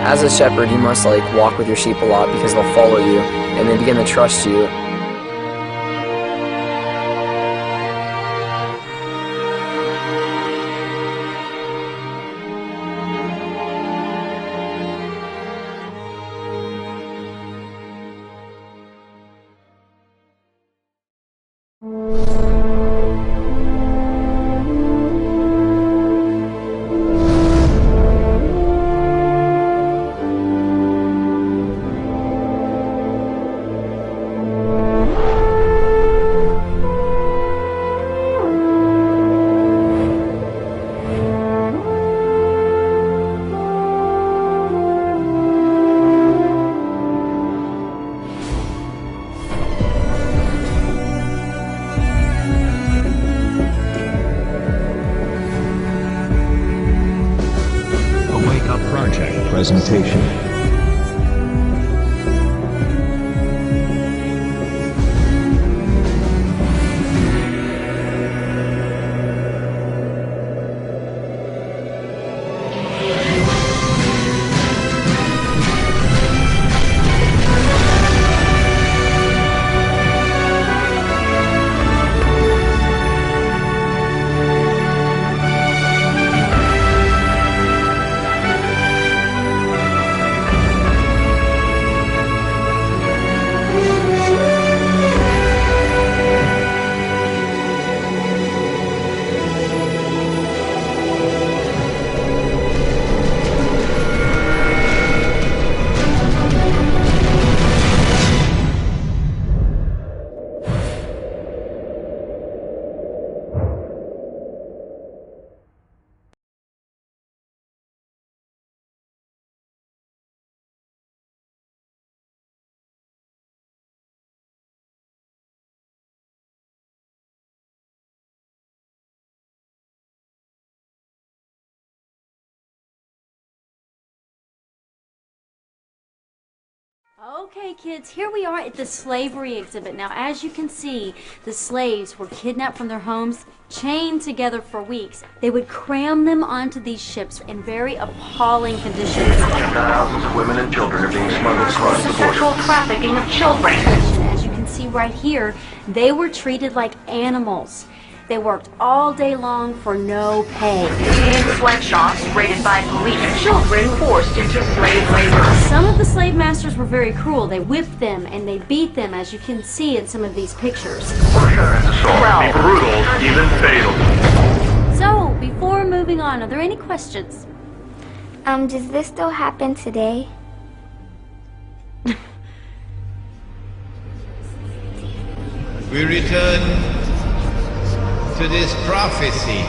As a shepherd, you must walk with your sheep a lot because they'll follow you and they begin to trust you. Presentation. Okay, kids, here we are at the slavery exhibit. Now, as you can see, the slaves were kidnapped from their homes, chained together for weeks. They would cram them onto these ships in very appalling conditions. Thousands of women and children are being smuggled across the border. Sexual trafficking of children. As you can see right here, they were treated like animals. They worked all day long for no pay. In sweatshops raided by police, children forced into slave labor. Some of the slave masters were very cruel. They whipped them and they beat them, as you can see in some of these pictures. Well, brutal, even fatal. So, before moving on, are there any questions? Does this still happen today? We return to this prophecy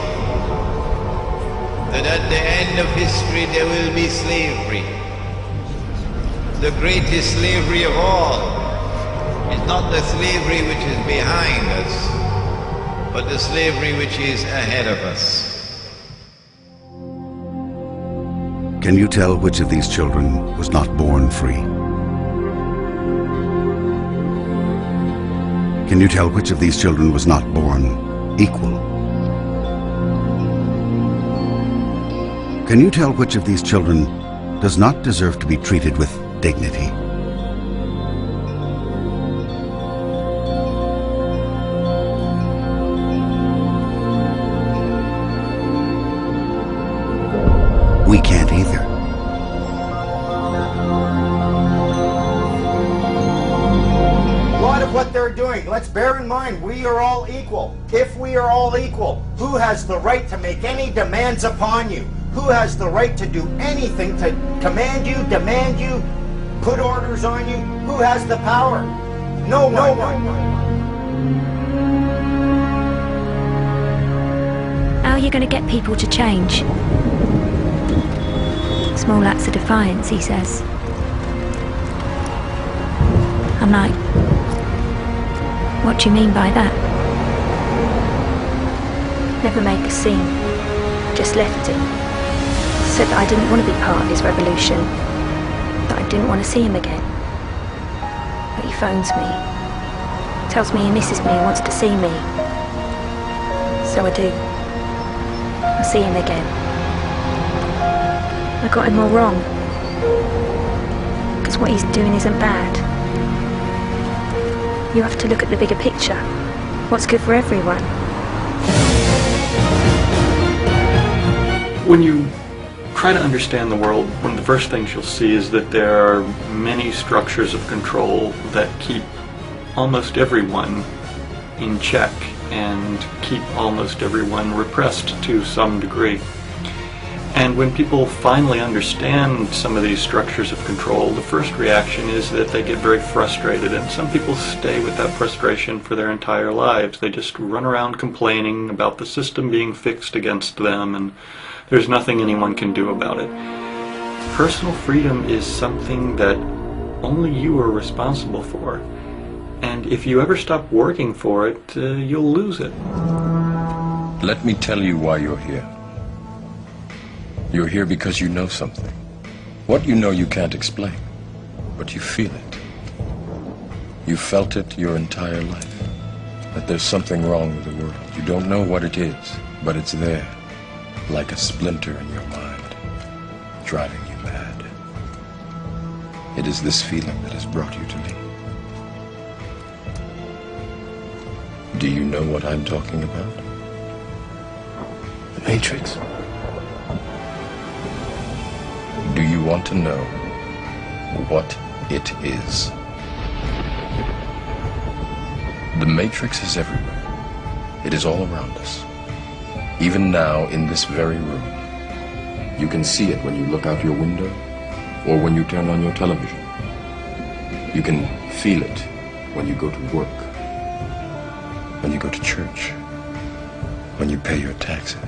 that at the end of history there will be slavery. The greatest slavery of all is not the slavery which is behind us, but the slavery which is ahead of us. Can you tell which of these children was not born free? Can you tell which of these children was not born equal? Can you tell which of these children does not deserve to be treated with dignity? We can't either. What they're doing. Let's bear in mind, we are all equal. If we are all equal, who has the right to make any demands upon you? Who has the right to do anything to command you, demand you, put orders on you? Who has the power? No one. How are you going to get people to change? Small acts of defiance, he says. I'm like, what do you mean by that? Never make a scene, just left it. Said that I didn't want to be part of his revolution, that I didn't want to see him again. But he phones me, tells me he misses me and wants to see me. So I do. I see him again. I got him all wrong. Because what he's doing isn't bad. You have to look at the bigger picture. What's good for everyone. When you try to understand the world, one of the first things you'll see is that there are many structures of control that keep almost everyone in check and keep almost everyone repressed to some degree. And when people finally understand some of these structures of control, the first reaction is that they get very frustrated, and some people stay with that frustration for their entire lives. They just run around complaining about the system being fixed against them, and there's nothing anyone can do about it. Personal freedom is something that only you are responsible for. And if you ever stop working for it, you'll lose it. Let me tell you why you're here. You're here because you know something. What you know you can't explain, but you feel it. You felt it your entire life, that there's something wrong with the world. You don't know what it is, but it's there, like a splinter in your mind, driving you mad. It is this feeling that has brought you to me. Do you know what I'm talking about? The Matrix. Do you want to know what it is? The Matrix is everywhere. It is all around us. Even now, in this very room. You can see it when you look out your window or when you turn on your television. You can feel it when you go to work, when you go to church, when you pay your taxes.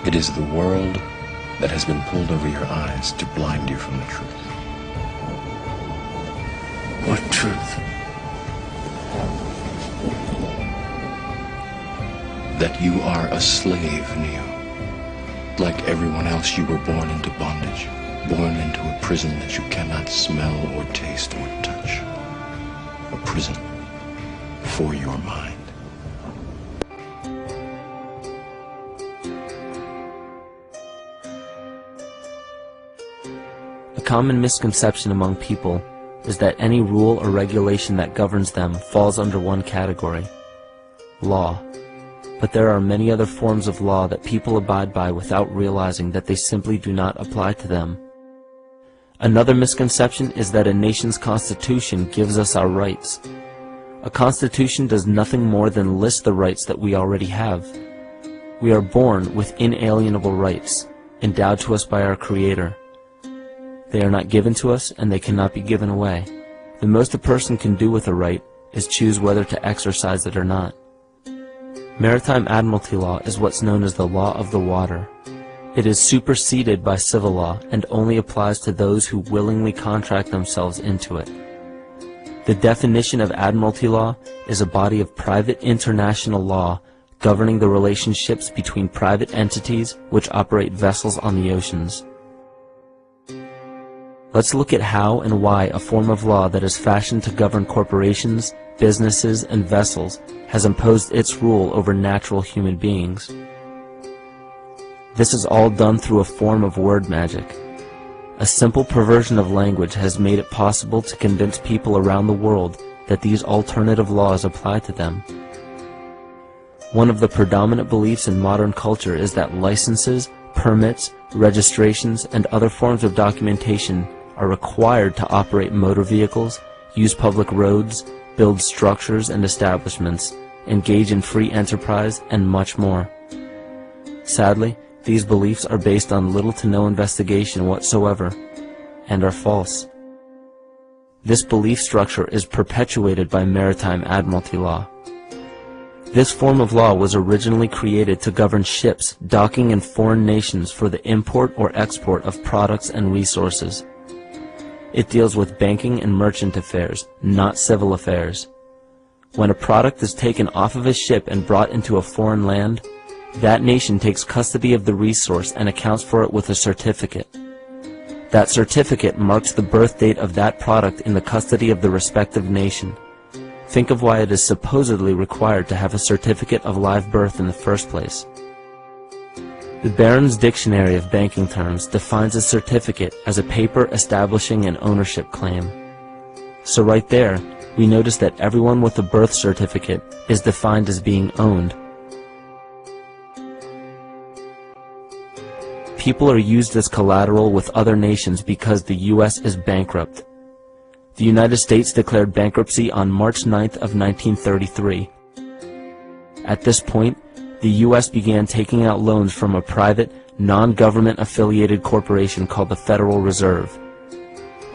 It is the world that has been pulled over your eyes to blind you from the truth. What truth? That you are a slave, Neo. Like everyone else, you were born into bondage, born into a prison that you cannot smell or taste or touch. A prison for your mind. A common misconception among people is that any rule or regulation that governs them falls under one category: law. But there are many other forms of law that people abide by without realizing that they simply do not apply to them. Another misconception is that a nation's constitution gives us our rights. A constitution does nothing more than list the rights that we already have. We are born with inalienable rights, endowed to us by our Creator. They are not given to us, and they cannot be given away. The most a person can do with a right is choose whether to exercise it or not. Maritime admiralty law is what's known as the law of the water. It is superseded by civil law and only applies to those who willingly contract themselves into it. The definition of admiralty law is a body of private international law governing the relationships between private entities which operate vessels on the oceans. Let's look at how and why a form of law that is fashioned to govern corporations, businesses, and vessels has imposed its rule over natural human beings. This is all done through a form of word magic. A simple perversion of language has made it possible to convince people around the world that these alternative laws apply to them. One of the predominant beliefs in modern culture is that licenses, permits, registrations, and other forms of documentation are required to operate motor vehicles, use public roads, build structures and establishments, engage in free enterprise, and much more. Sadly, these beliefs are based on little to no investigation whatsoever, and are false. This belief structure is perpetuated by maritime admiralty law. This form of law was originally created to govern ships docking in foreign nations for the import or export of products and resources. It deals with banking and merchant affairs, not civil affairs. When a product is taken off of a ship and brought into a foreign land, that nation takes custody of the resource and accounts for it with a certificate. That certificate marks the birth date of that product in the custody of the respective nation. Think of why it is supposedly required to have a certificate of live birth in the first place. The Barron's Dictionary of Banking Terms defines a certificate as a paper establishing an ownership claim. So right there, we notice that everyone with a birth certificate is defined as being owned. People are used as collateral with other nations because the U.S. is bankrupt. The United States declared bankruptcy on March 9th of 1933. At this point, the U.S. began taking out loans from a private, non-government affiliated corporation called the Federal Reserve.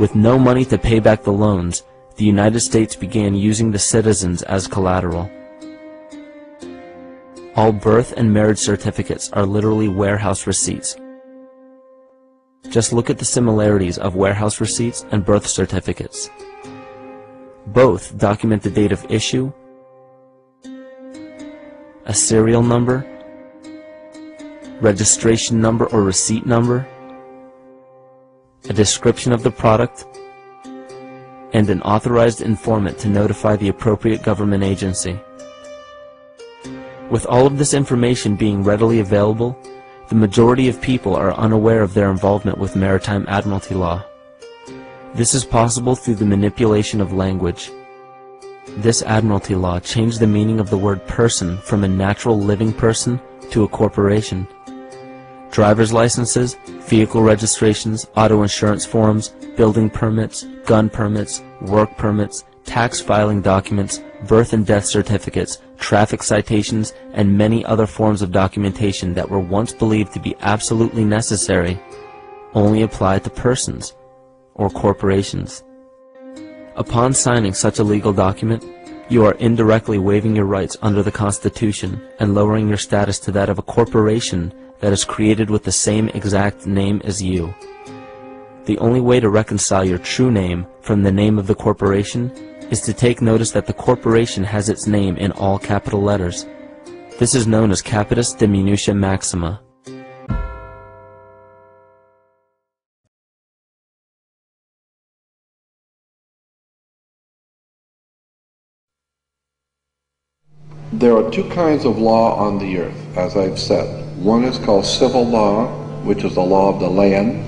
With no money to pay back the loans, the United States began using the citizens as collateral. All birth and marriage certificates are literally warehouse receipts. Just look at the similarities of warehouse receipts and birth certificates. Both document the date of issue, a serial number, registration number or receipt number, a description of the product, and an authorized informant to notify the appropriate government agency. With all of this information being readily available, the majority of people are unaware of their involvement with maritime admiralty law. This is possible through the manipulation of language. This admiralty law changed the meaning of the word person from a natural living person to a corporation. Driver's licenses, vehicle registrations, auto insurance forms, building permits, gun permits, work permits, tax filing documents, birth and death certificates, traffic citations, and many other forms of documentation that were once believed to be absolutely necessary only apply to persons or corporations. Upon signing such a legal document, you are indirectly waiving your rights under the Constitution and lowering your status to that of a corporation that is created with the same exact name as you. The only way to reconcile your true name from the name of the corporation is to take notice that the corporation has its name in all capital letters. This is known as capitis diminutia maxima. There are two kinds of law on the earth, as I've said. One is called civil law, which is the law of the land,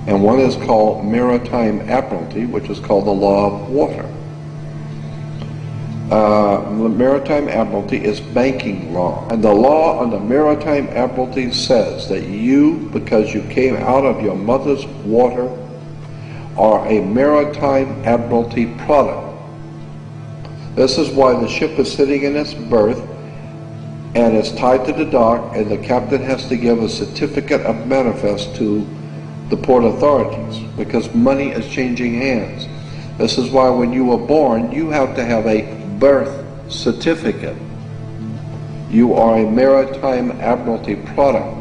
and one is called maritime admiralty, which is called the law of water. Maritime admiralty is banking law, and the law on the maritime admiralty says that you, because you came out of your mother's water, are a maritime admiralty product. This is why the ship is sitting in its berth and it's tied to the dock, and the captain has to give a certificate of manifest to the port authorities, because money is changing hands. This is why when you were born, you have to have a birth certificate. You are a maritime admiralty product,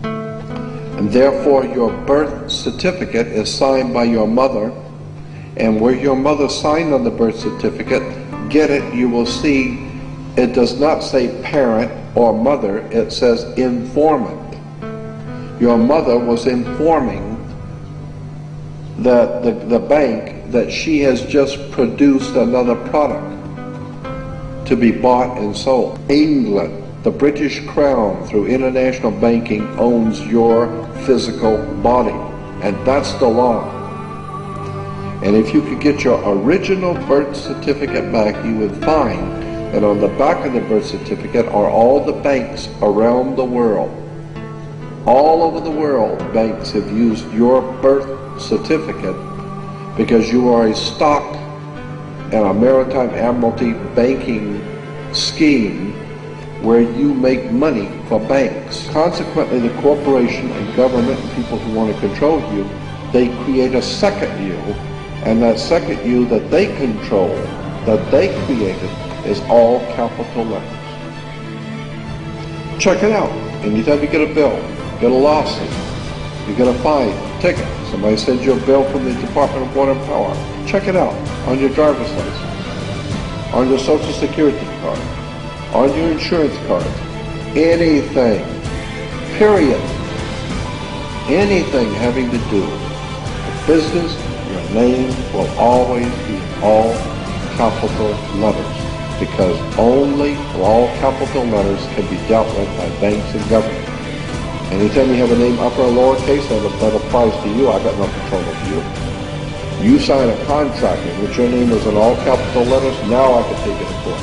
and therefore your birth certificate is signed by your mother, and where your mother signed on the birth certificate, get it, you will see it does not say parent or mother, it says informant. Your mother was informing the bank that she has just produced another product to be bought and sold. England, the British Crown, through international banking, owns your physical body, and that's the law. And if you could get your original birth certificate back, you would find that on the back of the birth certificate are all the banks around the world. All over the world, banks have used your birth certificate because you are a stock in a maritime admiralty banking scheme where you make money for banks. Consequently, the corporation and government and people who want to control you, they create a second you, and that second you that they control, that they created, is all capital letters. Check it out. Anytime you get a bill, get a lawsuit, you get a fine, ticket, somebody sends you a bill from the Department of Water and Power, check it out on your driver's license, on your Social Security card, on your insurance card, anything, period, anything having to do with business, your name will always be all capital letters, because only all capital letters can be dealt with by banks and government. Anytime you have a name upper or lowercase, that applies to you. I got no control of you. You sign a contract in which your name is in all capital letters, now I can take it to court.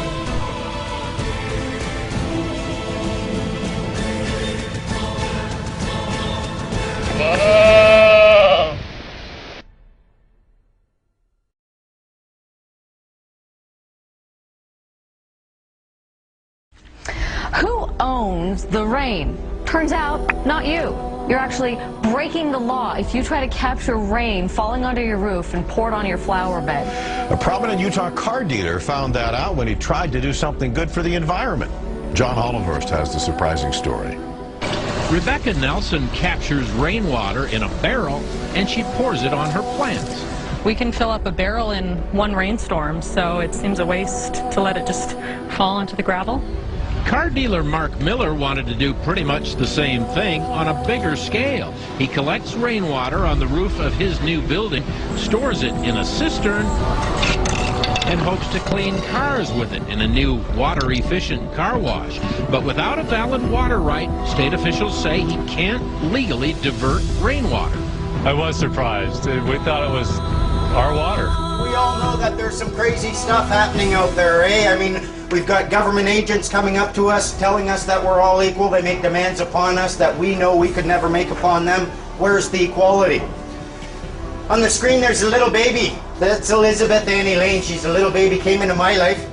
Who owns the rain? Turns out, not you. You're actually breaking the law if you try to capture rain falling onto your roof and pour it on your flower bed. A prominent Utah car dealer found that out when he tried to do something good for the environment. John Hollenhurst has the surprising story. Rebecca Nelson captures rainwater in a barrel and she pours it on her plants. We can fill up a barrel in one rainstorm, so it seems a waste to let it just fall into the gravel. Car dealer Mark Miller wanted to do pretty much the same thing on a bigger scale. He collects rainwater on the roof of his new building, stores it in a cistern, and hopes to clean cars with it in a new water-efficient car wash. But without a valid water right, state officials say he can't legally divert rainwater. I was surprised. We thought it was our water. We all know that there's some crazy stuff happening out there, eh? I mean, we've got government agents coming up to us, telling us that we're all equal. They make demands upon us that we know we could never make upon them. Where's the equality? On the screen, there's a little baby. That's Elizabeth Annie Lane. She's a little baby, came into my life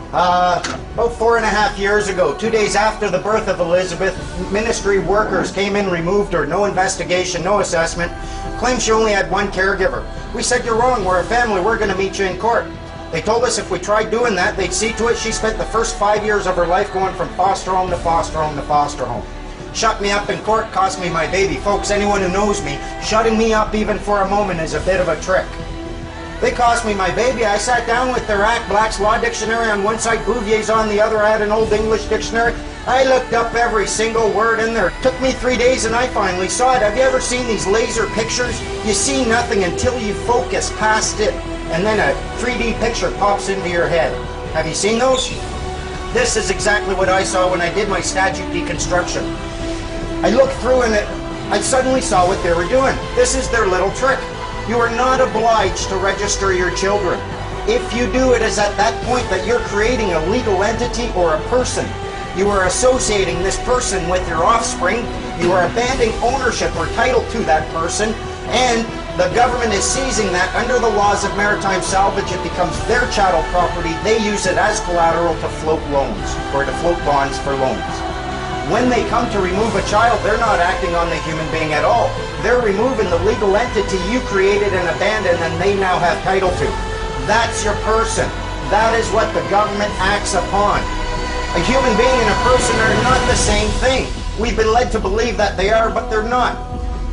about 4.5 years ago. 2 days after the birth of Elizabeth, ministry workers came in, removed her. No investigation, no assessment. Claimed she only had one caregiver. We said, you're wrong. We're a family. We're going to meet you in court. They told us if we tried doing that, they'd see to it. She spent the first 5 years of her life going from foster home to foster home to foster home. Shut me up in court, cost me my baby. Folks, anyone who knows me, shutting me up even for a moment is a bit of a trick. They cost me my baby. I sat down with their Act Black's Law Dictionary on one side, Bouvier's on the other. I had an Old English dictionary. I looked up every single word in there. It took me 3 days and I finally saw it. Have you ever seen these laser pictures? You see nothing until you focus past it, and then a 3D picture pops into your head. Have you seen those? This is exactly what I saw when I did my statute deconstruction. I looked through and I suddenly saw what they were doing. This is their little trick. You are not obliged to register your children. If you do, it is at that point that you're creating a legal entity or a person. You are associating this person with your offspring. You are abandoning ownership or title to that person, and the government is seizing that under the laws of maritime salvage. It becomes their chattel property. They use it as collateral to float loans or to float bonds for loans. When they come to remove a child, they're not acting on the human being at all. They're removing the legal entity you created and abandoned and they now have title to. That's your person. That is what the government acts upon. A human being and a person are not the same thing. We've been led to believe that they are, but they're not.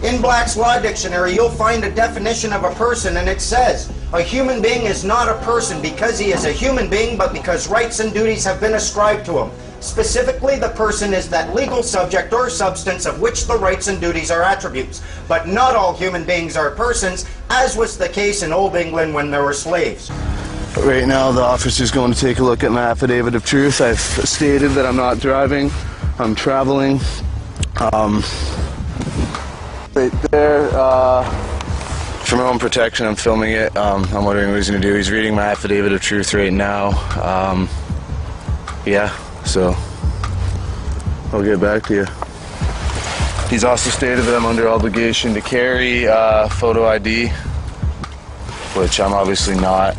In Black's Law Dictionary, you'll find a definition of a person, and it says, a human being is not a person because he is a human being, but because rights and duties have been ascribed to him. Specifically, the person is that legal subject or substance of which the rights and duties are attributes. But not all human beings are persons, as was the case in Old England when there were slaves. Right now, the officer's going to take a look at my affidavit of truth. I've stated that I'm not driving, I'm traveling. Right there, for my own protection, I'm filming it. I'm wondering what he's going to do. He's reading my affidavit of truth right now. Yeah, so I'll get back to you. He's also stated that I'm under obligation to carry photo ID, which I'm obviously not.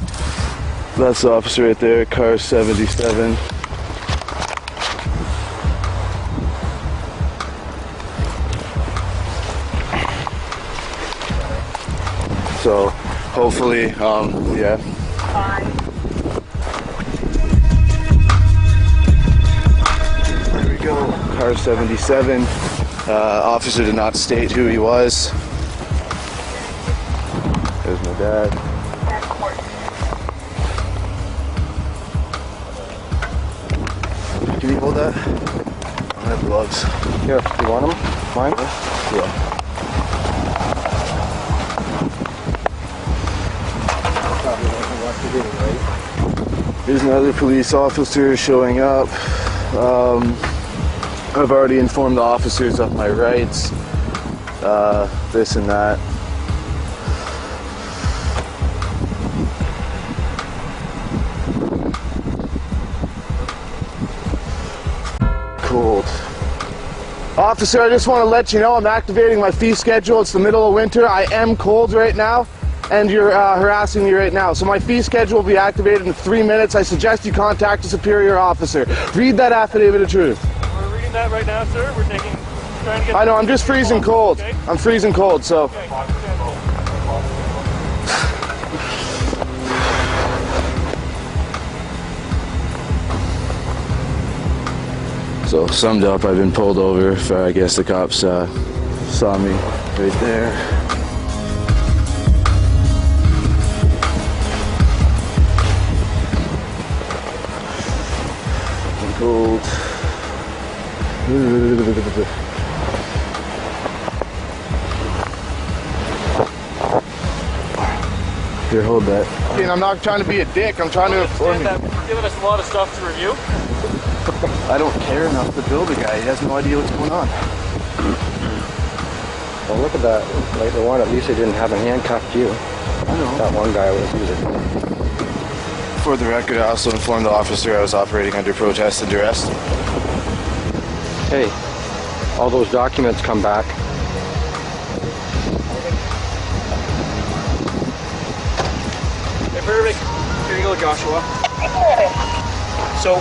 That's the officer right there, car 77. So hopefully, yeah. There we go, car 77. Officer did not state who he was. There's my dad. Can you hold that? I don't have gloves. Here, you want them? Mine? Yeah. Here's another police officer showing up. I've already informed the officers of my rights, this and that. Cold. Officer, I just want to let you know I'm activating my fee schedule. It's the middle of winter. I am cold right now, and you're harassing me right now. So my fee schedule will be activated in 3 minutes. I suggest you contact a superior officer. Read that affidavit of truth. We're reading that right now, sir. We're trying to get... I know, I'm just freezing cold. Okay. I'm freezing cold, so... Okay. So, summed up, I've been pulled over for, I guess the cops saw me right there. I'm cold. Here, hold that. And I'm not trying to be a dick, I'm trying to inform you. You're giving us a lot of stuff to review. I don't care enough to bill the guy. He has no idea what's going on. Well, look at that. Like the one, at least they didn't have him handcuffed you. I know. That one guy was using. For the record, I also informed the officer I was operating under protest and duress. Hey, all those documents come back. Hey, perfect. Here you go, Joshua. So,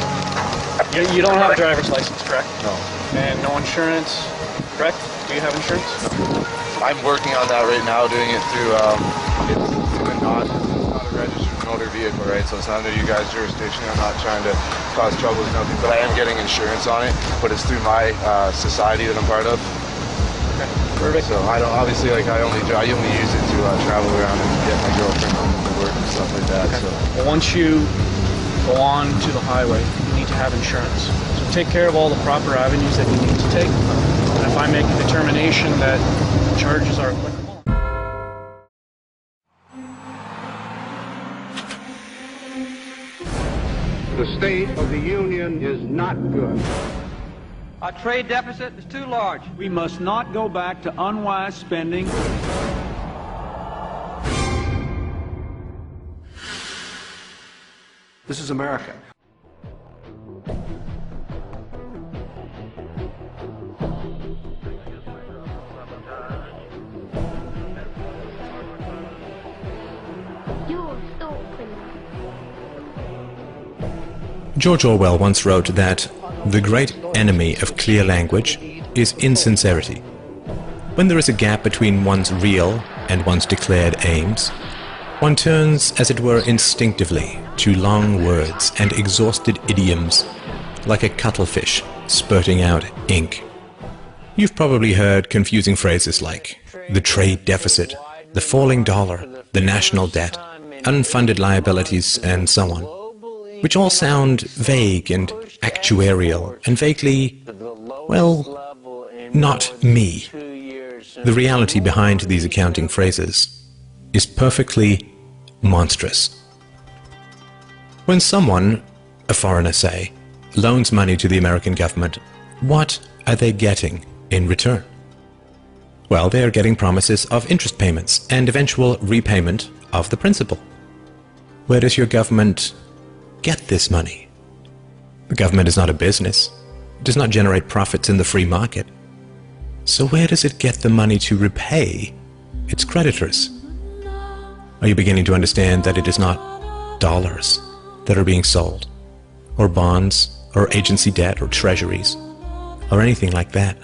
you don't have a driver's license, correct? No. And no insurance, correct? Do you have insurance? No. I'm working on that right now, doing it through, it's not a registered motor vehicle, right? So it's not under you guys' jurisdiction. I'm not trying to cause trouble with nothing, but I am getting insurance on it, but it's through my society that I'm part of. Okay, perfect. So I don't, obviously, like, I only use it to travel around and get my girlfriend home from work and stuff like that. Okay. So well, once you go on to the highway, you need to have insurance. So take care of all the proper avenues that you need to take. And if I make a determination that charges are applicable. The state of the union is not good. Our trade deficit is too large. We must not go back to unwise spending. This is America. George Orwell once wrote that the great enemy of clear language is insincerity. When there is a gap between one's real and one's declared aims, one turns, as it were, instinctively to long words and exhausted idioms, like a cuttlefish spurting out ink. You've probably heard confusing phrases like the trade deficit, the falling dollar, the national debt, unfunded liabilities, and so on, which all sound vague and actuarial and vaguely, well, not me. The reality behind these accounting phrases is perfectly monstrous. When someone, a foreigner say, loans money to the American government, what are they getting in return? Well, they are getting promises of interest payments and eventual repayment of the principal. Where does your government get this money? The government is not a business. It does not generate profits in the free market. So where does it get the money to repay its creditors? Are you beginning to understand that it is not dollars that are being sold, or bonds, or agency debt, or treasuries, or anything like that?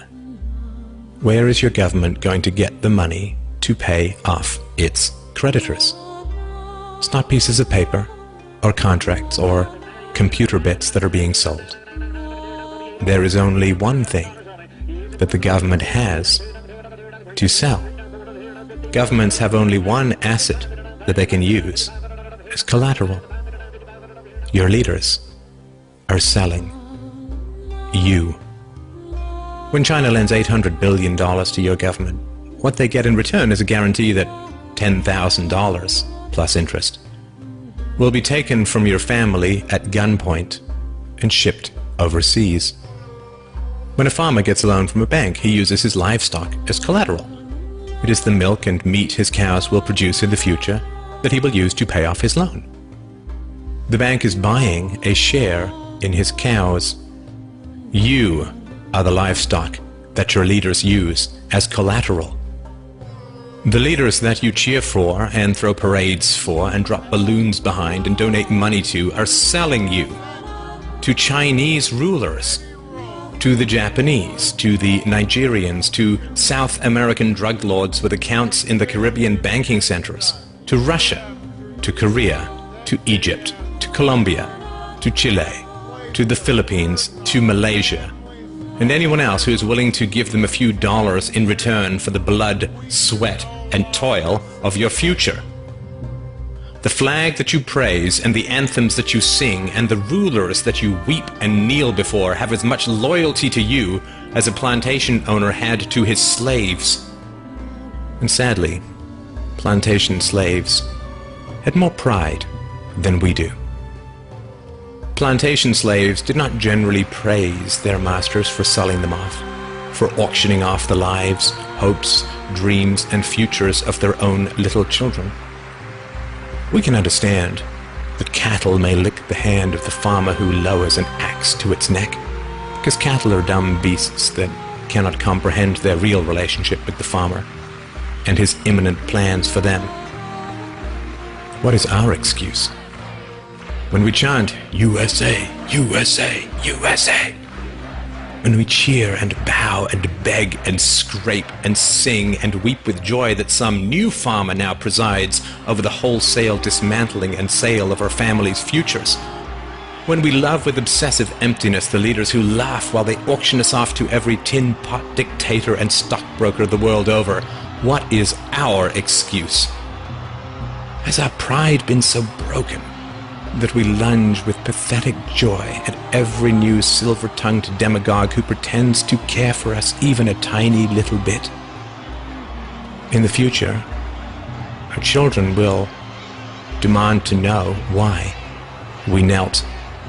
Where is your government going to get the money to pay off its creditors? It's not pieces of paper, or contracts, or computer bits that are being sold. There is only one thing that the government has to sell. Governments have only one asset that they can use as collateral. Your leaders are selling you. When China lends $800 billion to your government, what they get in return is a guarantee that $10,000 plus interest will be taken from your family at gunpoint and shipped overseas. When a farmer gets a loan from a bank, he uses his livestock as collateral. It is the milk and meat his cows will produce in the future that he will use to pay off his loan. The bank is buying a share in his cows. You are the livestock that your leaders use as collateral. The leaders that you cheer for and throw parades for and drop balloons behind and donate money to are selling you to Chinese rulers, to the Japanese, to the Nigerians, to South American drug lords with accounts in the Caribbean banking centers, to Russia, to Korea, to Egypt, to Colombia, to Chile, to the Philippines, to Malaysia, and anyone else who is willing to give them a few dollars in return for the blood, sweat, and toil of your future. The flag that you praise and the anthems that you sing and the rulers that you weep and kneel before have as much loyalty to you as a plantation owner had to his slaves. And sadly, plantation slaves had more pride than we do. Plantation slaves did not generally praise their masters for selling them off, for auctioning off the lives, hopes, dreams, and futures of their own little children. We can understand that cattle may lick the hand of the farmer who lowers an axe to its neck, because cattle are dumb beasts that cannot comprehend their real relationship with the farmer and his imminent plans for them. What is our excuse? When we chant, USA, USA, USA, when we cheer and bow and beg and scrape and sing and weep with joy that some new farmer now presides over the wholesale dismantling and sale of our family's futures, when we love with obsessive emptiness the leaders who laugh while they auction us off to every tin pot dictator and stockbroker the world over, what is our excuse? Has our pride been so broken that we lunge with pathetic joy at every new silver-tongued demagogue who pretends to care for us even a tiny little bit? In the future, our children will demand to know why we knelt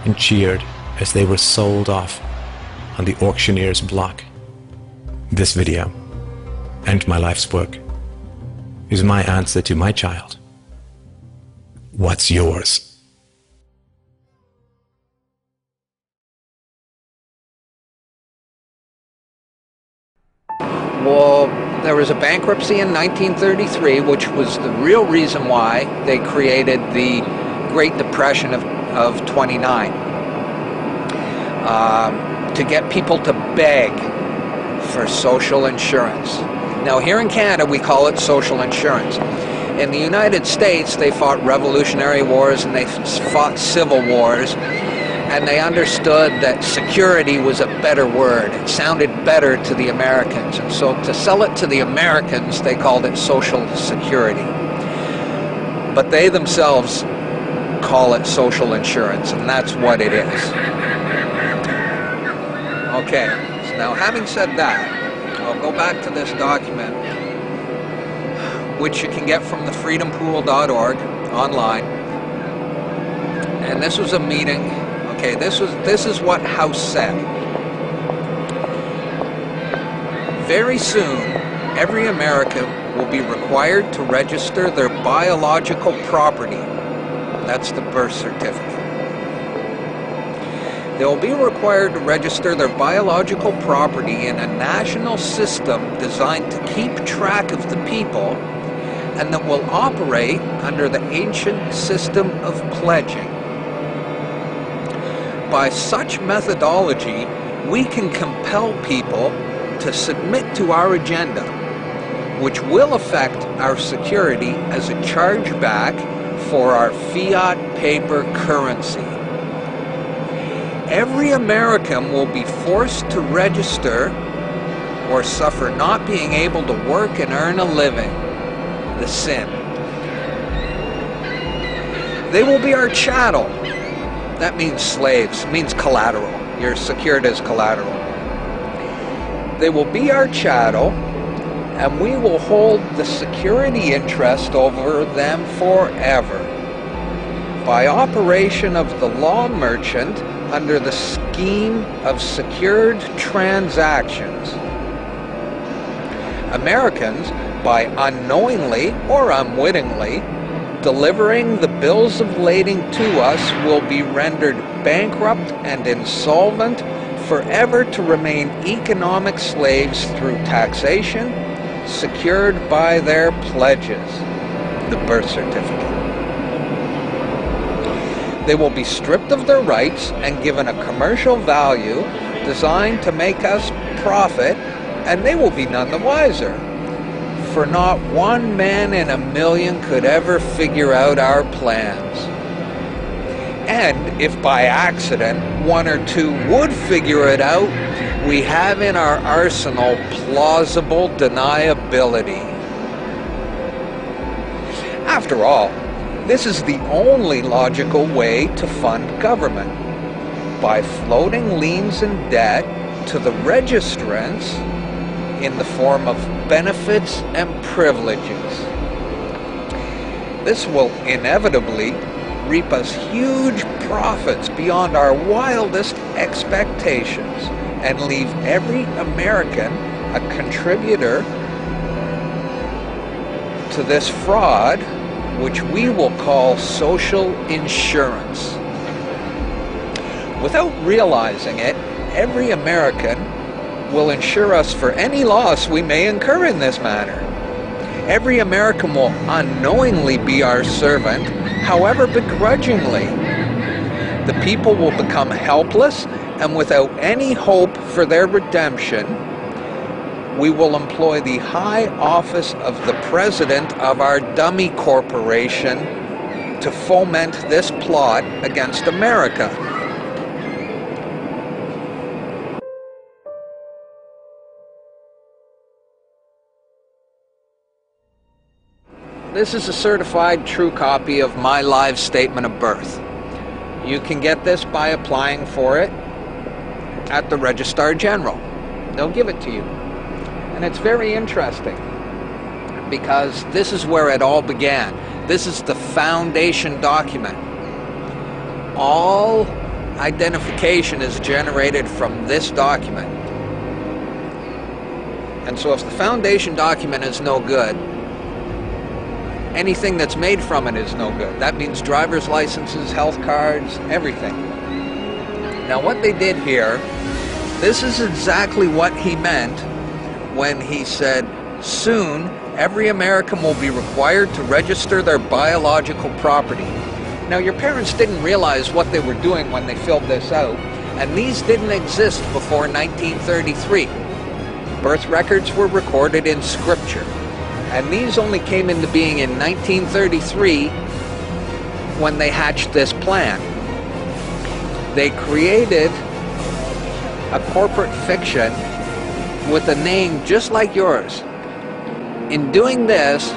and cheered as they were sold off on the auctioneer's block. This video, and my life's work, is my answer to my child. What's yours? Well, there was a bankruptcy in 1933, which was the real reason why they created the Great Depression of 29. To get people to beg for social insurance. Now, here in Canada, we call it social insurance. In the United States, they fought revolutionary wars and they fought civil wars. And they understood that security was a better word. It sounded better to the Americans. And so to sell it to the Americans, they called it social security. But they themselves call it social insurance, and that's what it is. Okay, so now having said that, I'll go back to this document, which you can get from the freedompool.org online. And this was a meeting. Okay, this is what House said. Very soon, every American will be required to register their biological property. That's the birth certificate. They will be required to register their biological property in a national system designed to keep track of the people and that will operate under the ancient system of pledging. By such methodology, we can compel people to submit to our agenda, which will affect our security as a chargeback for our fiat paper currency. Every American will be forced to register or suffer not being able to work and earn a living, the sin. They will be our chattel. That means slaves, means collateral. You're secured as collateral. They will be our chattel, and we will hold the security interest over them forever. By operation of the law merchant, under the scheme of secured transactions. Americans, by unknowingly or unwittingly delivering the bills of lading to us, will be rendered bankrupt and insolvent, forever to remain economic slaves through taxation, secured by their pledges, the birth certificate. They will be stripped of their rights and given a commercial value designed to make us profit, and they will be none the wiser. For not one man in a million could ever figure out our plans. And if by accident one or two would figure it out, we have in our arsenal plausible deniability. After all, this is the only logical way to fund government, by floating liens and debt to the registrants in the form of benefits and privileges. This will inevitably reap us huge profits beyond our wildest expectations and leave every American a contributor to this fraud, which we will call social insurance. Without realizing it, every American will insure us for any loss we may incur in this manner. Every American will unknowingly be our servant, however begrudgingly. The people will become helpless, and without any hope for their redemption, we will employ the high office of the president of our dummy corporation to foment this plot against America. This is a certified true copy of my live statement of birth. You can get this by applying for it at the Registrar General. They'll give it to you. And it's very interesting because this is where it all began. This is the foundation document. All identification is generated from this document. And so if the foundation document is no good, anything that's made from it is no good. That means driver's licenses, health cards, everything. Now what they did here, this is exactly what he meant when he said, soon every American will be required to register their biological property. Now your parents didn't realize what they were doing when they filled this out, and these didn't exist before 1933. Birth records were recorded in scripture. And these only came into being in 1933 when they hatched this plan. They created a corporate fiction with a name just like yours. In doing this,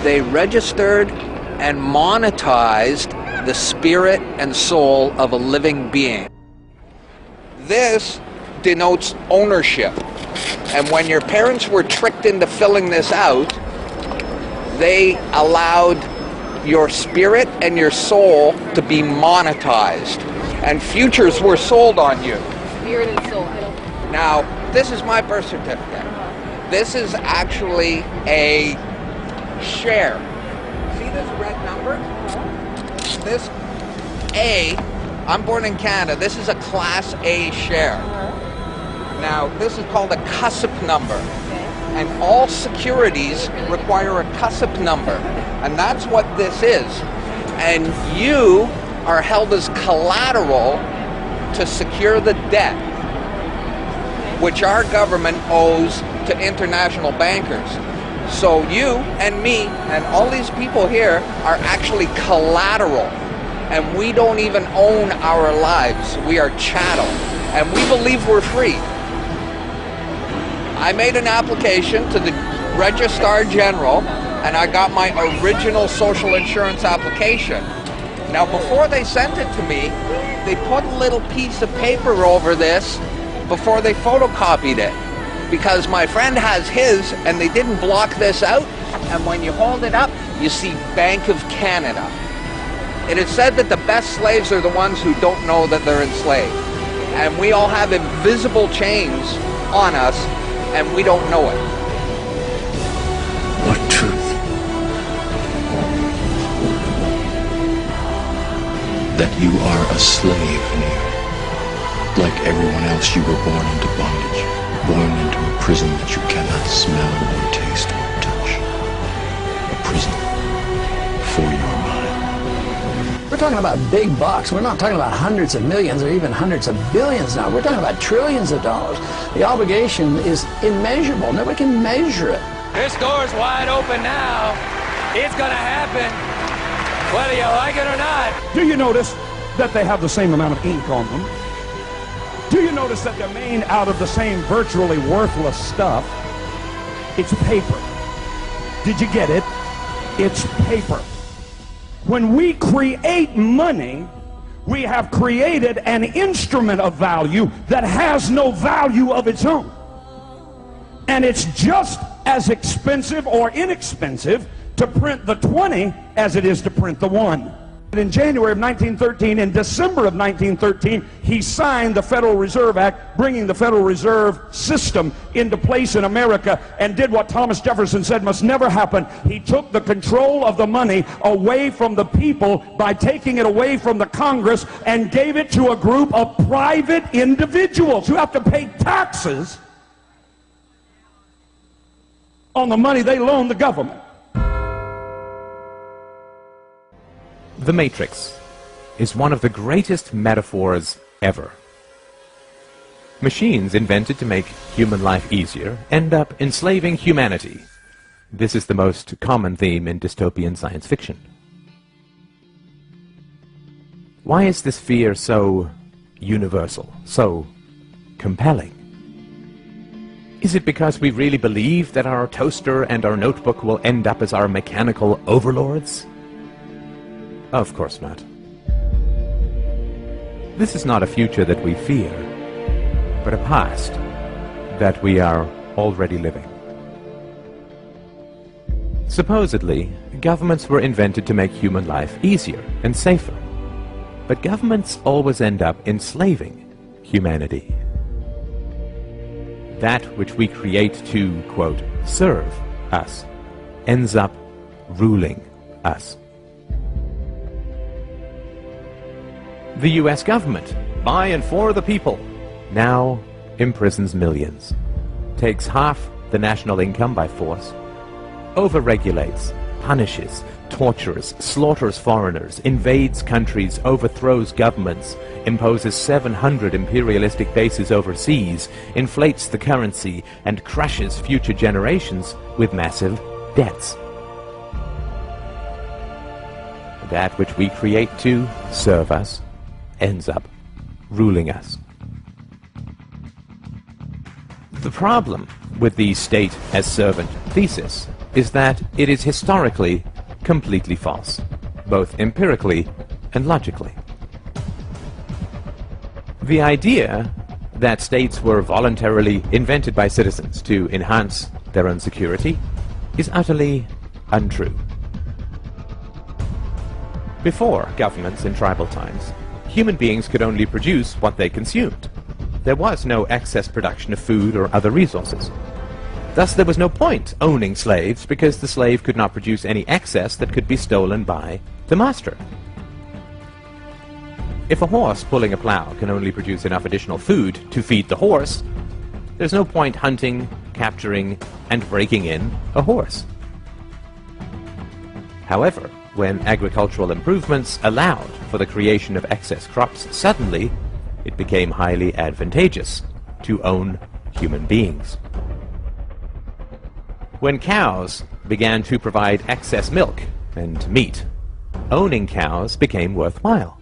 they registered and monetized the spirit and soul of a living being. This denotes ownership. And when your parents were tricked into filling this out, they allowed your spirit and your soul to be monetized. And futures were sold on you. Spirit and soul. Now, this is my birth certificate. This is actually a share. See this red number? This A, I'm born in Canada, this is a Class A share. Now, this is called a CUSP number, and all securities require a CUSP number, and that's what this is. And you are held as collateral to secure the debt, which our government owes to international bankers. So you and me and all these people here are actually collateral, and we don't even own our lives. We are chattel, and we believe we're free. I made an application to the Registrar General, and I got my original social insurance application. Now, before they sent it to me, they put a little piece of paper over this before they photocopied it, because my friend has his, and they didn't block this out, and when you hold it up, you see Bank of Canada. It is said that the best slaves are the ones who don't know that they're enslaved. And we all have invisible chains on us, and we don't know it. What truth? That you are a slave here. Like everyone else, you were born into bondage, born into a prison that you cannot smell or taste or touch. A prison for your mind. We're talking about big bucks. We're not talking about hundreds of millions or even hundreds of billions now. We're talking about trillions of dollars. The obligation is immeasurable. Nobody can measure it. This door's wide open now. It's gonna happen, whether you like it or not. Do you notice that they have the same amount of ink on them? Do you notice that they're made out of the same virtually worthless stuff? It's paper. Did you get it? It's paper. When we create money, we have created an instrument of value that has no value of its own. And it's just as expensive or inexpensive to print the 20 as it is to print the 1. In January of 1913, in December of 1913, he signed the Federal Reserve Act, bringing the Federal Reserve System into place in America, and did what Thomas Jefferson said must never happen. He took the control of the money away from the people by taking it away from the Congress and gave it to a group of private individuals who have to pay taxes on the money they loan the government. The Matrix is one of the greatest metaphors ever. Machines invented to make human life easier end up enslaving humanity. This is the most common theme in dystopian science fiction. Why is this fear so universal, so compelling? Is it because we really believe that our toaster and our notebook will end up as our mechanical overlords? Of course not. This is not a future that we fear, but a past that we are already living. Supposedly, governments were invented to make human life easier and safer, but governments always end up enslaving humanity. That which we create to, quote, serve us, ends up ruling us. The US government, by and for the people, now imprisons millions, takes half the national income by force, overregulates, punishes, tortures, slaughters foreigners, invades countries, overthrows governments, imposes 700 imperialistic bases overseas, inflates the currency, and crushes future generations with massive debts. That which we create to serve us ends up ruling us. The problem with the state as servant thesis is that it is historically completely false, both empirically and logically. The idea that states were voluntarily invented by citizens to enhance their own security is utterly untrue. Before governments in tribal times, human beings could only produce what they consumed. There was no excess production of food or other resources. Thus there was no point owning slaves, because the slave could not produce any excess that could be stolen by the master. If a horse pulling a plow can only produce enough additional food to feed the horse, there's no point hunting, capturing, and breaking in a horse. However, when agricultural improvements allowed for the creation of excess crops, suddenly it became highly advantageous to own human beings. When cows began to provide excess milk and meat, owning cows became worthwhile.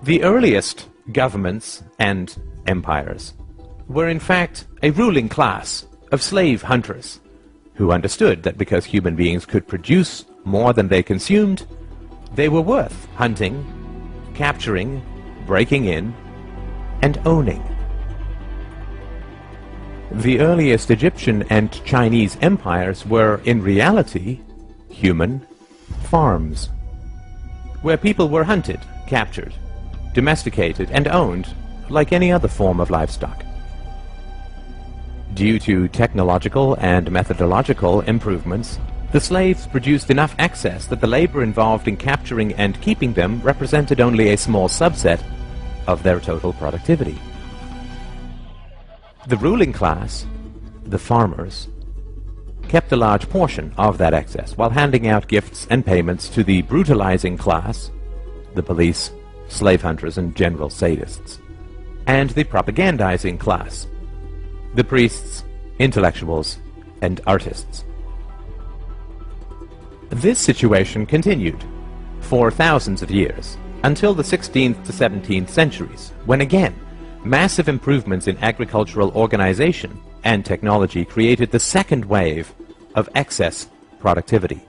The earliest governments and empires were in fact a ruling class of slave hunters who understood that because human beings could produce more than they consumed, they were worth hunting, capturing, breaking in, and owning. The earliest Egyptian and Chinese empires were, in reality, human farms, where people were hunted, captured, domesticated, and owned like any other form of livestock. Due to technological and methodological improvements, the slaves produced enough excess that the labor involved in capturing and keeping them represented only a small subset of their total productivity. The ruling class, the farmers, kept a large portion of that excess while handing out gifts and payments to the brutalizing class, the police, slave hunters, and general sadists, and the propagandizing class, the priests, intellectuals, and artists. This situation continued for thousands of years, until the 16th to 17th centuries, when again, massive improvements in agricultural organization and technology created the second wave of excess productivity.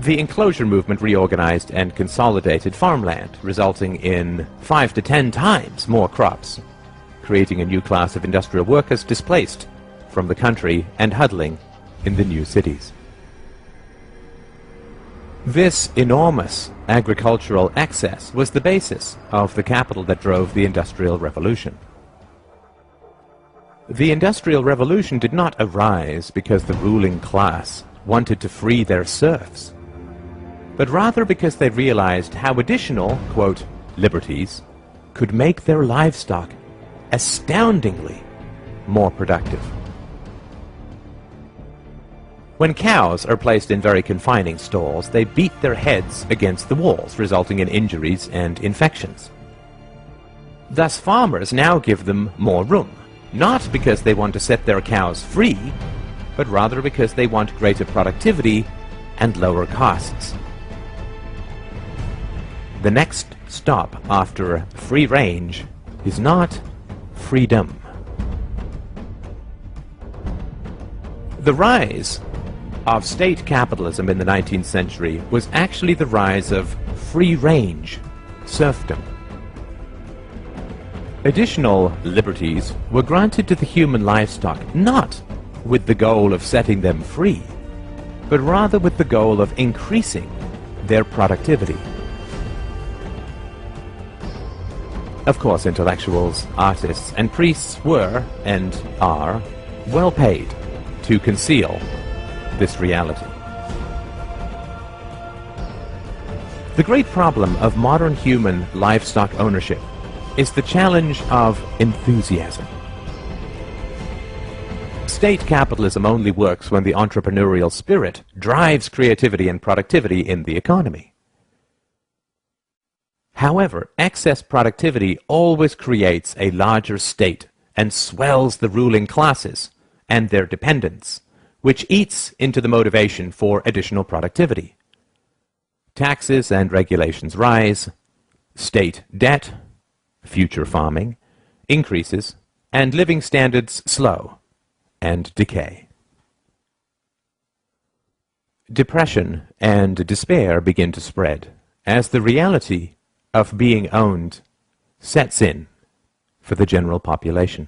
The enclosure movement reorganized and consolidated farmland, resulting in 5 to 10 times more crops, creating a new class of industrial workers displaced from the country and huddling in the new cities. This enormous agricultural excess was the basis of the capital that drove the Industrial Revolution. The Industrial Revolution did not arise because the ruling class wanted to free their serfs, but rather because they realized how additional, quote, liberties could make their livestock astoundingly more productive. When cows are placed in very confining stalls, they beat their heads against the walls, resulting in injuries and infections. Thus farmers now give them more room, not because they want to set their cows free, but rather because they want greater productivity and lower costs. The next stop after free range is not freedom. The rise of state capitalism in the 19th century was actually the rise of free-range serfdom. Additional liberties were granted to the human livestock not with the goal of setting them free, but rather with the goal of increasing their productivity. Of course, intellectuals, artists, and priests were, and are, well paid to conceal this reality. The great problem of modern human livestock ownership is the challenge of enthusiasm. State capitalism only works when the entrepreneurial spirit drives creativity and productivity in the economy. However, excess productivity always creates a larger state and swells the ruling classes and their dependents, which eats into the motivation for additional productivity. Taxes and regulations rise, state debt, future farming, increases, and living standards slow and decay. Depression and despair begin to spread as the reality of being owned sets in for the general population.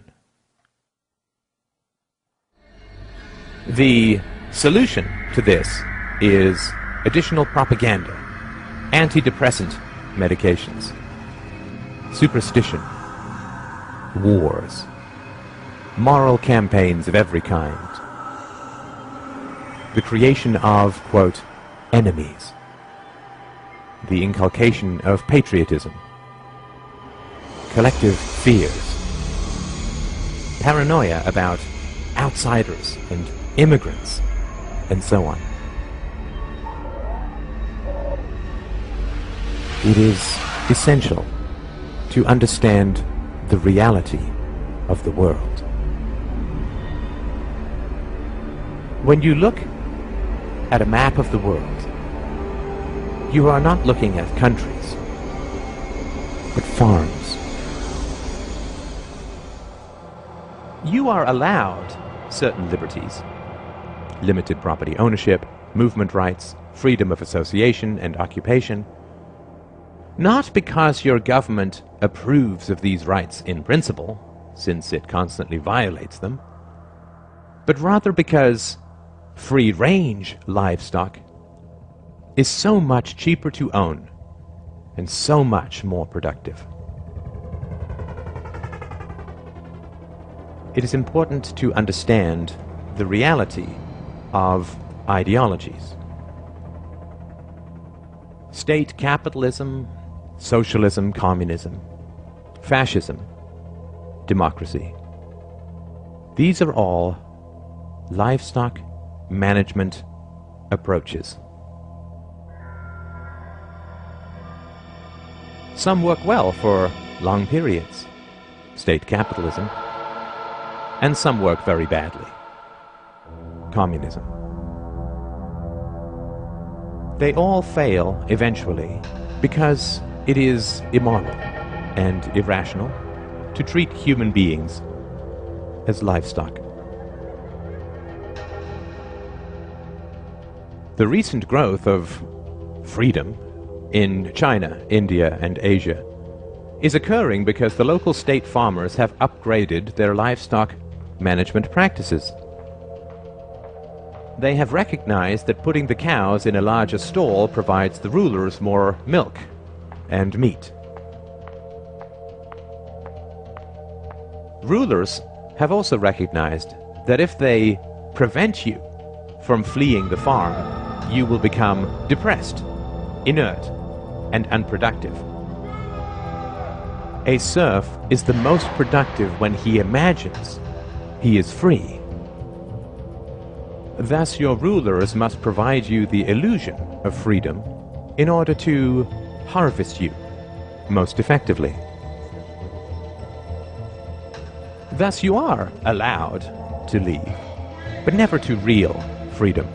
The solution to this is additional propaganda, antidepressant medications, superstition, wars, moral campaigns of every kind, the creation of, quote, enemies, the inculcation of patriotism, collective fears, paranoia about outsiders and immigrants, and so on. It is essential to understand the reality of the world. When you look at a map of the world, you are not looking at countries, but farms. You are allowed certain liberties: limited property ownership, movement rights, freedom of association and occupation, not because your government approves of these rights in principle, since it constantly violates them, but rather because free-range livestock is so much cheaper to own and so much more productive. It is important to understand the reality of ideologies. State capitalism, socialism, communism, fascism, democracy. These are all livestock management approaches. Some work well for long periods, state capitalism, and some work very badly, communism. They all fail eventually because it is immoral and irrational to treat human beings as livestock. The recent growth of freedom in China, India, and Asia is occurring because the local state farmers have upgraded their livestock management practices. They have recognized that putting the cows in a larger stall provides the rulers more milk and meat. Rulers have also recognized that if they prevent you from fleeing the farm, you will become depressed, inert, and unproductive. A serf is the most productive when he imagines he is free. Thus, your rulers must provide you the illusion of freedom in order to harvest you most effectively. Thus, you are allowed to leave, but never to real freedom,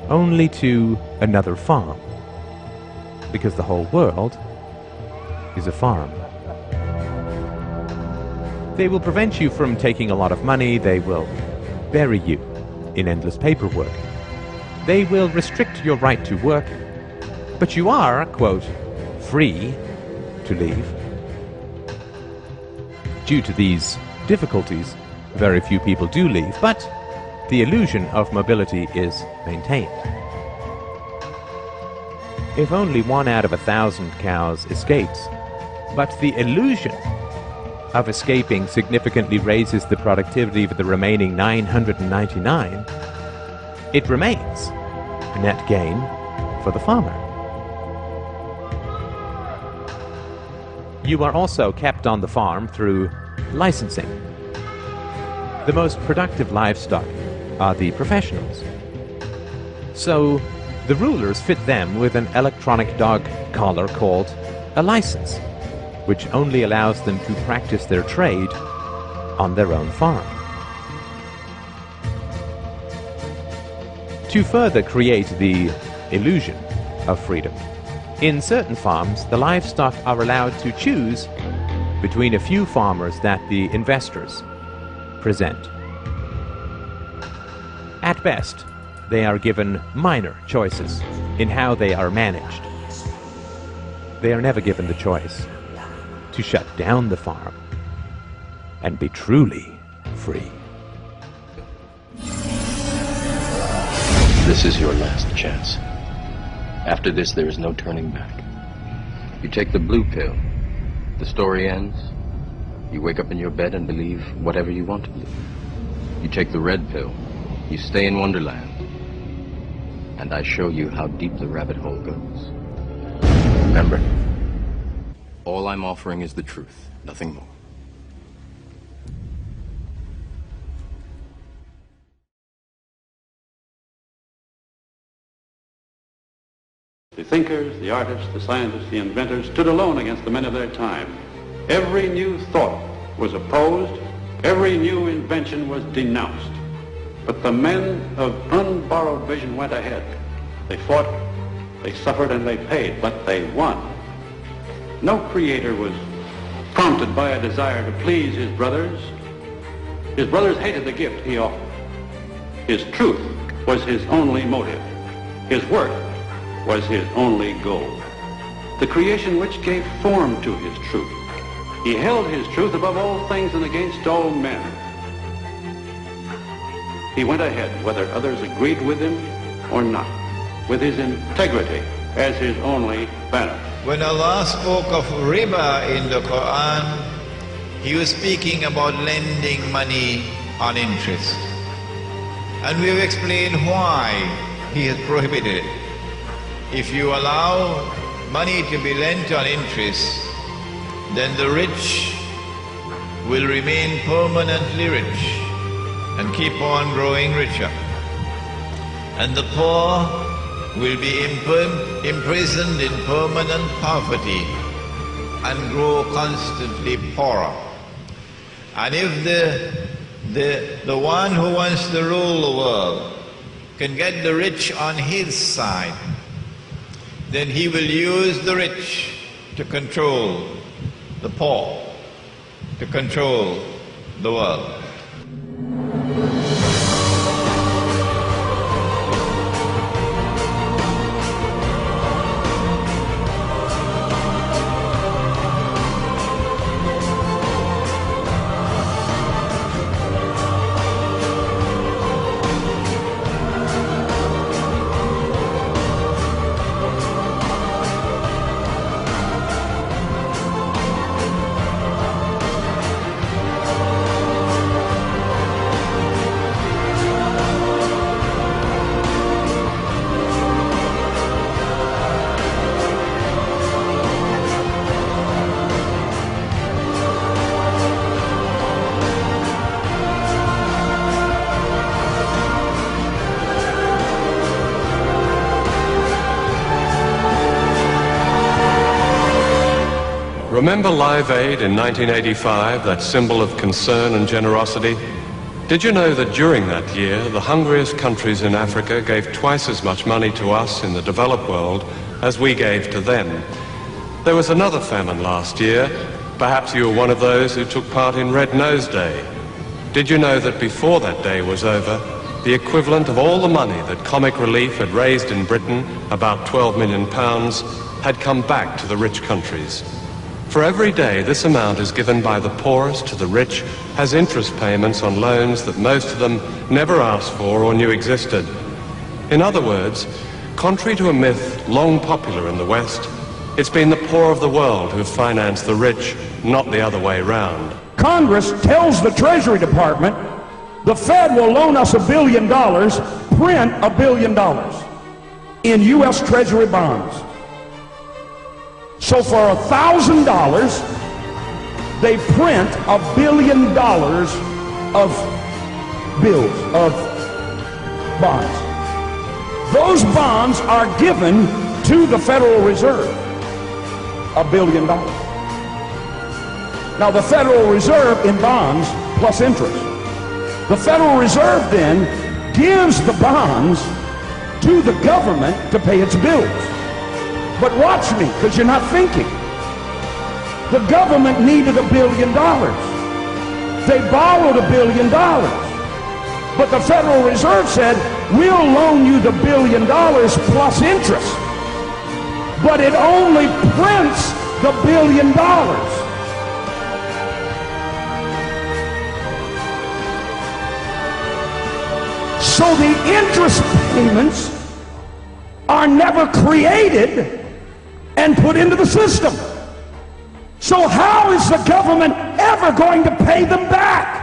only to another farm, because the whole world is a farm. They will prevent you from taking a lot of money. They will bury you in endless paperwork. They will restrict your right to work, but you are, quote, free to leave. Due to these difficulties, very few people do leave, but the illusion of mobility is maintained. If only 1 out of 1,000 cows escapes, but the illusion of escaping significantly raises the productivity of the remaining 999, it remains a net gain for the farmer. You are also kept on the farm through licensing. The most productive livestock are the professionals. So the rulers fit them with an electronic dog collar called a license, which only allows them to practice their trade on their own farm. To further create the illusion of freedom, in certain farms the livestock are allowed to choose between a few farmers that the investors present. At best, they are given minor choices in how they are managed. They are never given the choice to shut down the farm and be truly free. This is your last chance. After this, there is no turning back. You take the blue pill, the story ends. You wake up in your bed and believe whatever you want to believe. You take the red pill, you stay in Wonderland, and I show you how deep the rabbit hole goes. Remember, all I'm offering is the truth, nothing more. The thinkers, the artists, the scientists, the inventors stood alone against the men of their time. Every new thought was opposed, every new invention was denounced. But the men of unborrowed vision went ahead. They fought, they suffered, and they paid, but they won. No creator was prompted by a desire to please his brothers. His brothers hated the gift he offered. His truth was his only motive. His work was his only goal. The creation which gave form to his truth. He held his truth above all things and against all men. He went ahead, whether others agreed with him or not. with his integrity as his only banner. When Allah spoke of riba in the Quran, He was speaking about lending money on interest. And we have explained why He has prohibited it. If you allow money to be lent on interest, then the rich will remain permanently rich and keep on growing richer. And the poor will be imprisoned in permanent poverty and grow constantly poorer. And if the one who wants to rule the world can get the rich on his side, then he will use the rich to control the poor, to control the world. Remember Live Aid in 1985, that symbol of concern and generosity? Did you know that during that year, the hungriest countries in Africa gave twice as much money to us in the developed world as we gave to them? There was another famine last year. Perhaps you were one of those who took part in Red Nose Day. Did you know that before that day was over, the equivalent of all the money that Comic Relief had raised in Britain, about £12 million, had come back to the rich countries? For every day this amount is given by the poorest to the rich has interest payments on loans that most of them never asked for or knew existed. In other words, contrary to a myth long popular in the West, it's been the poor of the world who've financed the rich, not the other way round. Congress tells the Treasury Department the Fed will loan us $1 billion, print $1 billion in U.S. Treasury bonds. So for $1,000, they print $1 billion of bills, of bonds. Those bonds are given to the Federal Reserve, $1 billion. Now the Federal Reserve in bonds plus interest. The Federal Reserve then gives the bonds to the government to pay its bills. But watch me, because you're not thinking. The government needed $1 billion. They borrowed $1 billion. But the Federal Reserve said, we'll loan you the $1 billion plus interest. But it only prints the $1 billion. So the interest payments are never created and put into the system. So how is the government ever going to pay them back?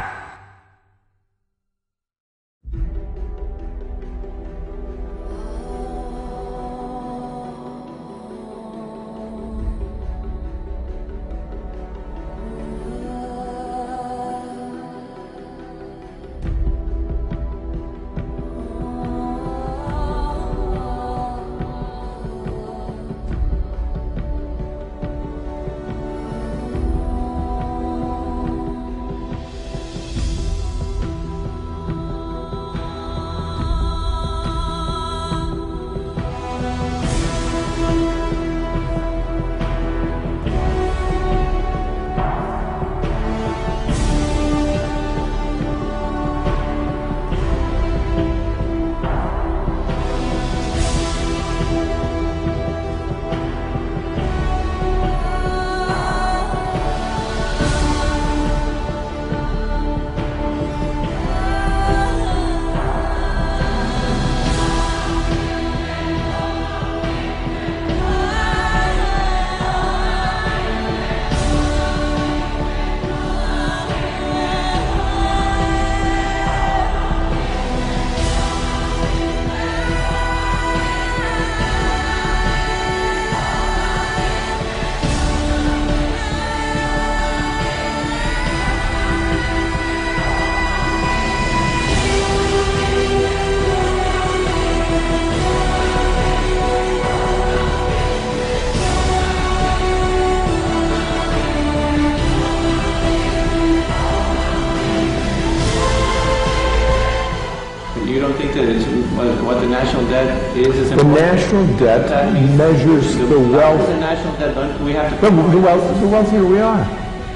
You don't think that it's, what the national debt is The important? national debt measures the wealth. The national debt, don't we have to... The wealthier we are.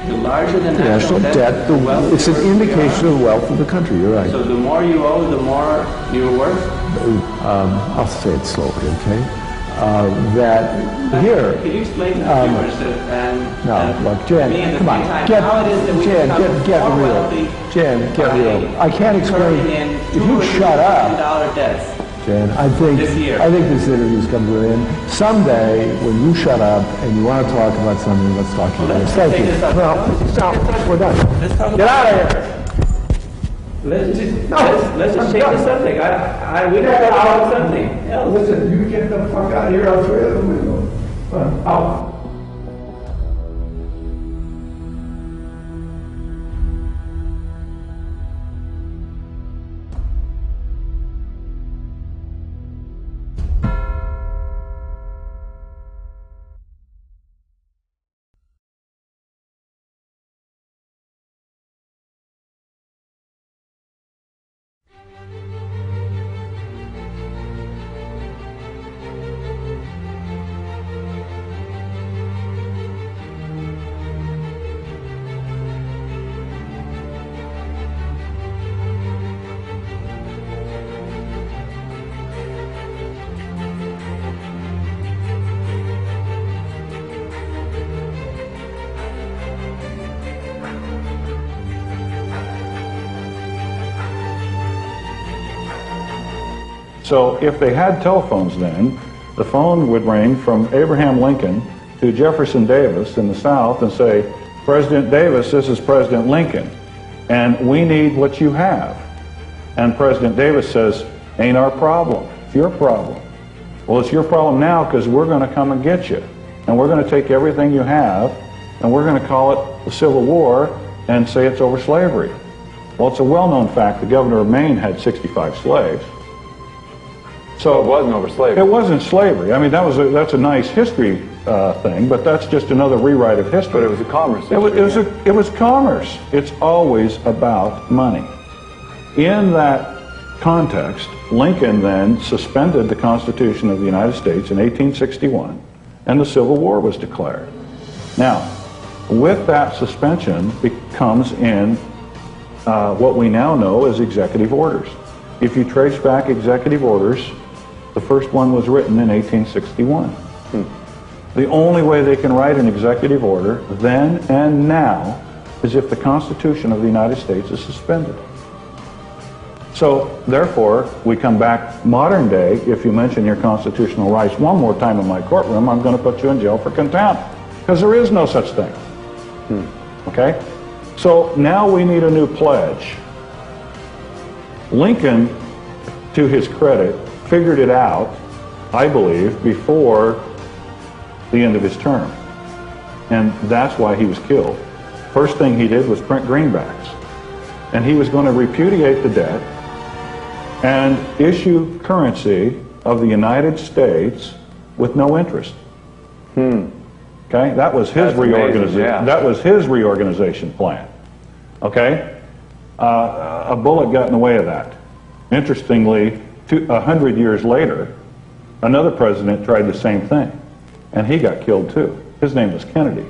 The larger the National debt, it's an indication of the wealth of the country, you're right. So the more you owe, the more you're worth? I'll say it slowly, okay? That here... Can you explain to the viewers and... No, look, Jan, come on, get real. Jan, get real. I can't explain... If you shut up... Jan, I think this interview's come to an end. Someday, when you shut up and you want to talk about something, let's talk about this. Thank you. No, stop. We're done. Get out of here. Let's just change the subject. We don't talk about something else. Listen, you get the fuck out of here. I'll throw you out the window. Out. So if they had telephones then, the phone would ring from Abraham Lincoln to Jefferson Davis in the South and say, President Davis, this is President Lincoln, and we need what you have. And President Davis says, ain't our problem, it's your problem. Well, it's your problem now because we're going to come and get you. And we're going to take everything you have, and we're going to call it the Civil War and say it's over slavery. Well, it's a well-known fact the governor of Maine had 65 slaves. So it wasn't over slavery. It wasn't slavery. I mean, that's a nice history thing, but that's just another rewrite of history. But it was a commerce history. It was commerce. It's always about money. In that context, Lincoln then suspended the Constitution of the United States in 1861, and the Civil War was declared. Now, with that suspension comes in what we now know as executive orders. If you trace back executive orders, the first one was written in 1861. The only way they can write an executive order then and now is if the Constitution of the United States is suspended. So, therefore, we come back modern day. If you mention your constitutional rights one more time in my courtroom, I'm going to put you in jail for contempt, because there is no such thing. Okay? So now we need a new pledge. Lincoln, to his credit, figured it out, I believe, before the end of his term. And that's why he was killed. First thing he did was print greenbacks. And he was going to repudiate the debt and issue currency of the United States with no interest. Okay, that was his reorganization. Yeah. That was his reorganization plan. Okay, a bullet got in the way of that. Interestingly, 100 years later, another president tried the same thing, and he got killed too. His name was Kennedy.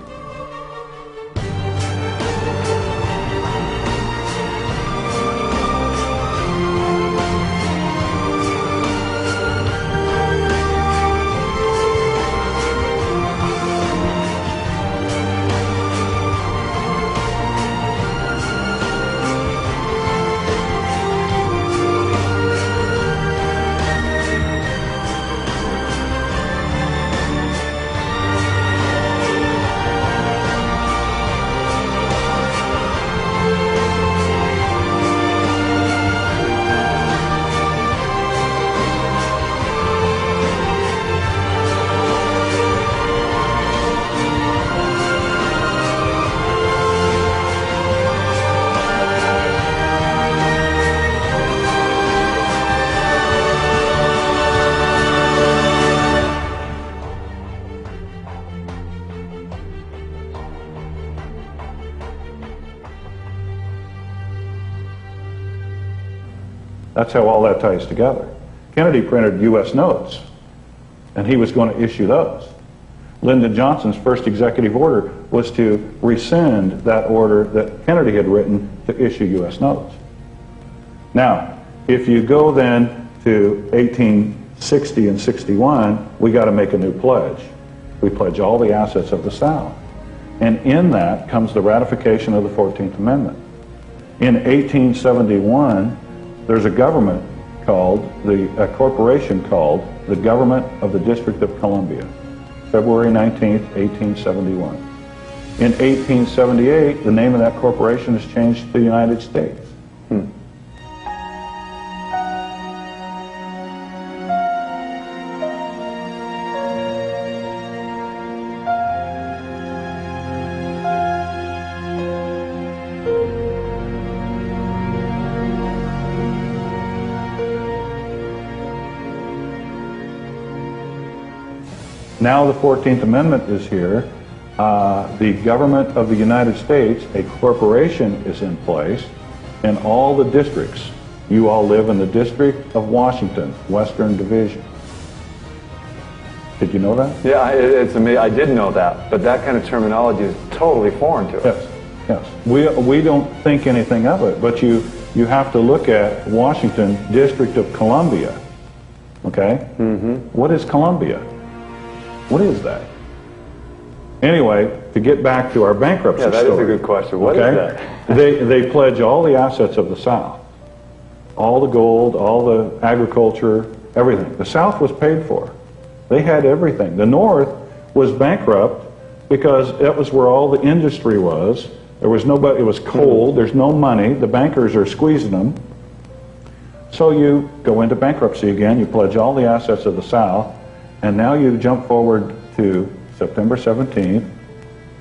That's how all that ties together. Kennedy printed U.S. notes, and he was going to issue those. Lyndon Johnson's first executive order was to rescind that order that Kennedy had written to issue U.S. notes. Now, if you go then to 1860 and 61, we got to make a new pledge. We pledge all the assets of the South. And in that comes the ratification of the 14th Amendment. In 1871, there's a government called, a corporation called the Government of the District of Columbia, February 19th, 1871. In 1878, the name of that corporation is changed to the United States. Now the 14th Amendment is here. The government of the United States, a corporation is in place, and all the districts. You all live in the District of Washington, Western Division. Did you know that? Yeah, it's amazing. I did know that, but that kind of terminology is totally foreign to us. Yes, yes. We don't think anything of it, but you have to look at Washington, District of Columbia. Okay? Mm-hmm. What is Columbia? What is that? Anyway, to get back to our bankruptcy story. Yeah, that is a good question. What is that? They pledge all the assets of the South. All the gold, all the agriculture, everything. The South was paid for. They had everything. The North was bankrupt because that was where all the industry was. There was nobody, it was cold, there's no money, the bankers are squeezing them. So you go into bankruptcy again, you pledge all the assets of the South, and now you jump forward to September 17th,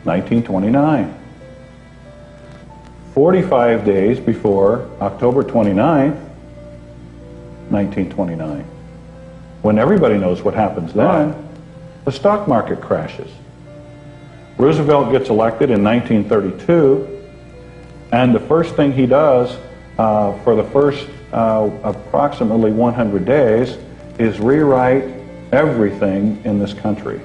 1929. 45 days before October 29th, 1929. When everybody knows what happens then, the stock market crashes. Roosevelt gets elected in 1932, and the first thing he does for the first approximately 100 days is rewrite everything in this country.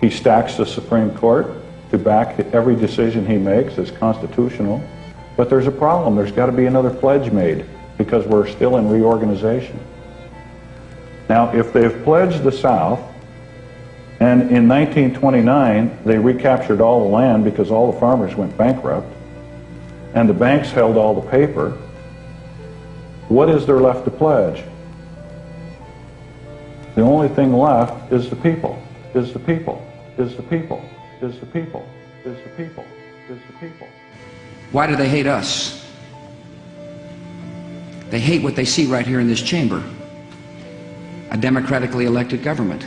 He stacks the Supreme Court to back every decision he makes as constitutional, but there's a problem. There's got to be another pledge made because we're still in reorganization. Now, if they've pledged the South, and in 1929 they recaptured all the land because all the farmers went bankrupt, and the banks held all the paper, what is there left to pledge? The only thing left is the people, is the people, is the people, is the people, is the people, is the people. Why do they hate us? They hate what they see right here in this chamber. A democratically elected government.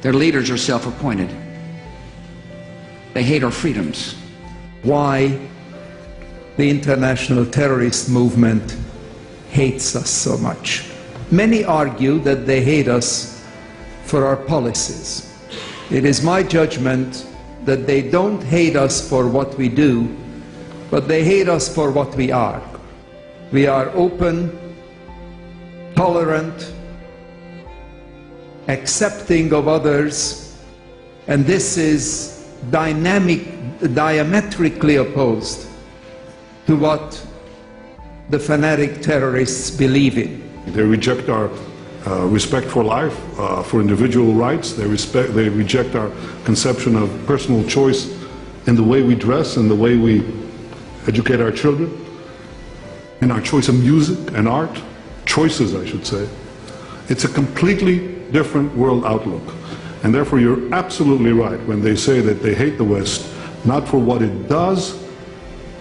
Their leaders are self-appointed. They hate our freedoms. Why the international terrorist movement hates us so much. Many argue that they hate us for our policies. It is my judgment that they don't hate us for what we do, but they hate us for what we are. We are open, tolerant, accepting of others, and this is diametrically opposed to what the fanatic terrorists believe in. They reject our respect for life, for individual rights. They reject our conception of personal choice in the way we dress and the way we educate our children, in our choice of music and art, choices I should say. It's a completely different world outlook. And therefore you're absolutely right when they say that they hate the West, not for what it does,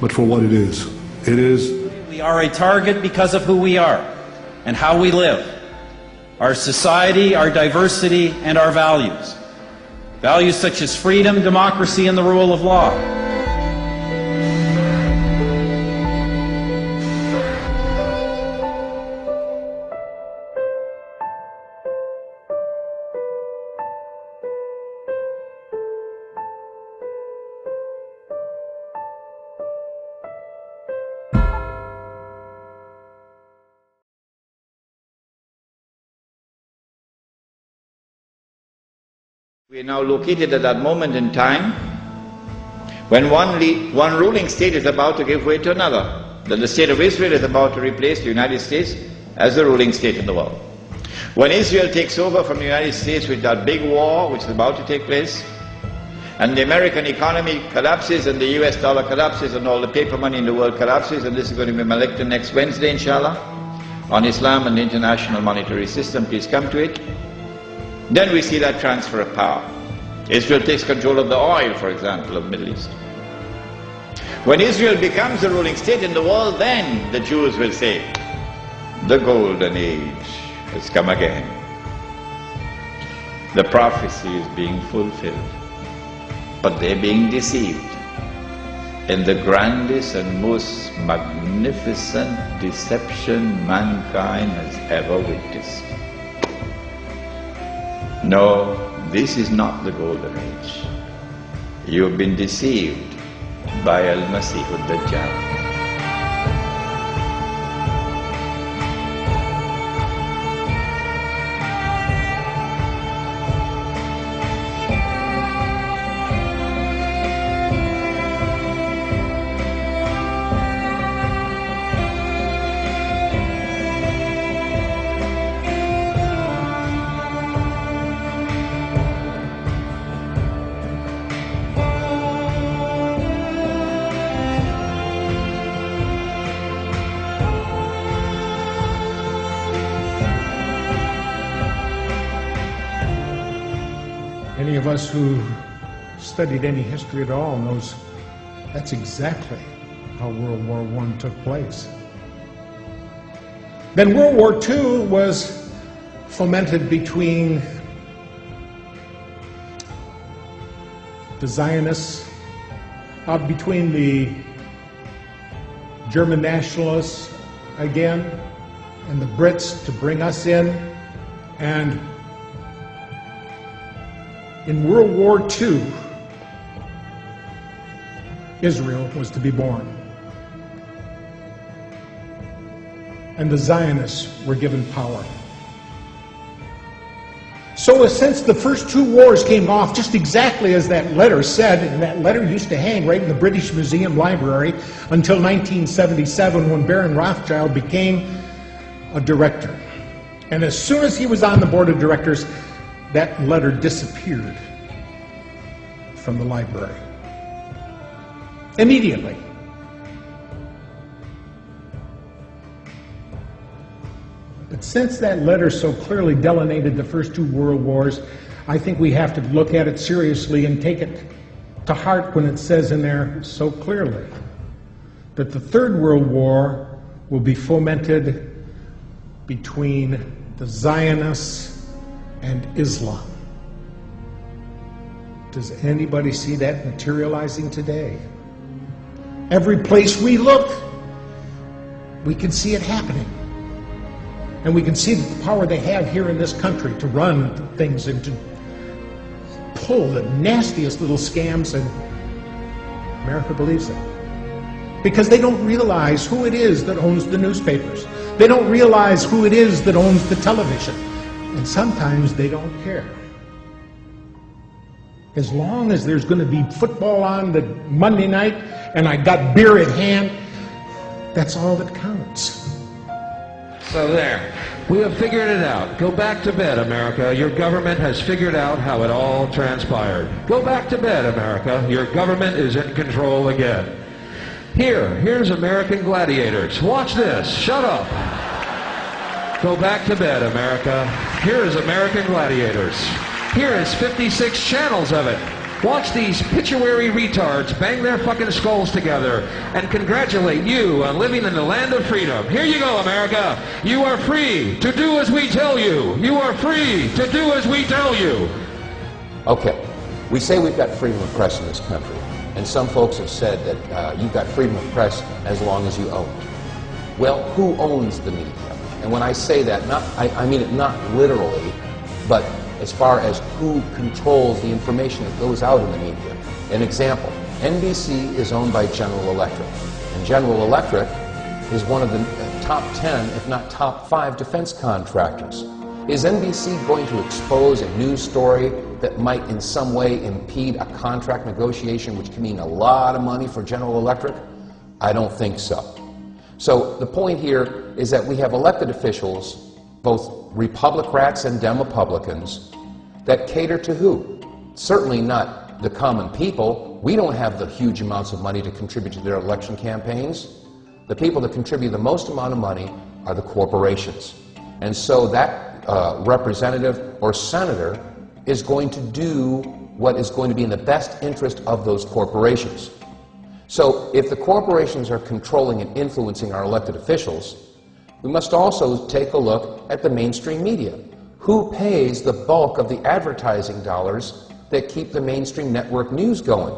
but for what it is. It is. We are a target because of who we are and how we live, our society, our diversity, and our values. Values such as freedom, democracy, and the rule of law. We are now located at that moment in time when one ruling state is about to give way to another. That the state of Israel is about to replace the United States as the ruling state in the world. When Israel takes over from the United States with that big war which is about to take place, and the American economy collapses and the US dollar collapses and all the paper money in the world collapses, and this is going to be my lecture next Wednesday, inshallah, on Islam and the international monetary system, please come to it. Then we see that transfer of power. Israel takes control of the oil, for example, of the Middle East. When Israel becomes the ruling state in the world, then the Jews will say, the golden age has come again. The prophecy is being fulfilled. But they're being deceived in the grandest and most magnificent deception mankind has ever witnessed. No, this is not the golden age. You've been deceived by Al-Masih ad-Dajjal. Any of us who studied any history at all knows that's exactly how World War I took place. Then World War II was fomented between the Zionists, between the German nationalists again, and the Brits to bring us in. And in World War II, Israel was to be born. And the Zionists were given power. So since the first two wars came off just exactly as that letter said, and that letter used to hang right in the British Museum Library until 1977 when Baron Rothschild became a director. And as soon as he was on the board of directors, that letter disappeared from the library. Immediately. But since that letter so clearly delineated the first two world wars, I think we have to look at it seriously and take it to heart when it says in there so clearly that the Third World War will be fomented between the Zionists and Islam. Does anybody see that materializing today? Every place we look, we can see it happening. And we can see the power they have here in this country to run things and to pull the nastiest little scams, and America believes it. Because they don't realize who it is that owns the newspapers. They don't realize who it is that owns the television. And sometimes they don't care. As long as there's going to be football on the Monday night and I got beer at hand, that's all that counts. So there. We have figured it out. Go back to bed, America. Your government has figured out how it all transpired. Go back to bed, America. Your government is in control again. Here's American gladiators. Watch this. Shut up. Go back to bed, America. Here is American gladiators. Here is 56 channels of it. Watch these pituitary retards bang their fucking skulls together and congratulate you on living in the land of freedom. Here you go, America. You are free to do as we tell you. You are free to do as we tell you. Okay, we say we've got freedom of press in this country, and some folks have said that you've got freedom of press as long as you own it. Well, who owns the media? And when I say that, I mean it not literally, but as far as who controls the information that goes out in the media. An example, NBC is owned by General Electric, and General Electric is one of the top 10, if not top 5 defense contractors. Is NBC going to expose a news story that might in some way impede a contract negotiation, which can mean a lot of money for General Electric? I don't think so. So the point here is that we have elected officials, both Republicrats and Demopublicans, that cater to who? Certainly not the common people. We don't have the huge amounts of money to contribute to their election campaigns. The people that contribute the most amount of money are the corporations. And so that representative or senator is going to do what is going to be in the best interest of those corporations. So if the corporations are controlling and influencing our elected officials, we must also take a look at the mainstream media. Who pays the bulk of the advertising dollars that keep the mainstream network news going?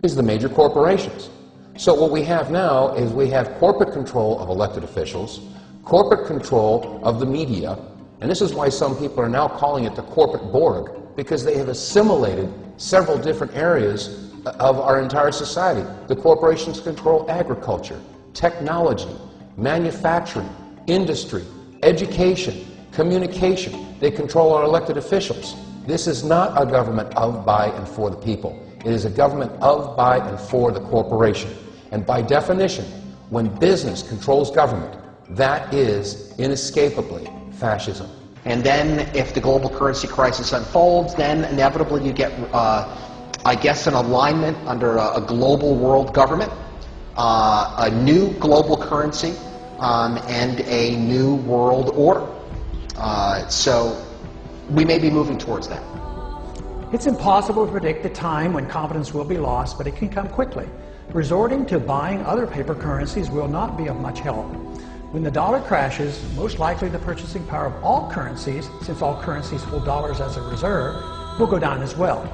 Is the major corporations. So what we have now is we have corporate control of elected officials, corporate control of the media, and this is why some people are now calling it the corporate Borg, because they have assimilated several different areas of our entire society. The corporations control agriculture, technology, manufacturing, industry, education, communication. They control our elected officials. This is not a government of, by, and for the people. It is a government of, by, and for the corporation. And by definition, when business controls government, that is inescapably fascism. And then if the global currency crisis unfolds, then inevitably you get, I guess, an alignment under a global world government, a new global currency, and a new world order. So we may be moving towards that. It's impossible to predict the time when confidence will be lost, but it can come quickly. Resorting to buying other paper currencies will not be of much help. When the dollar crashes, most likely the purchasing power of all currencies, since all currencies hold dollars as a reserve, will go down as well.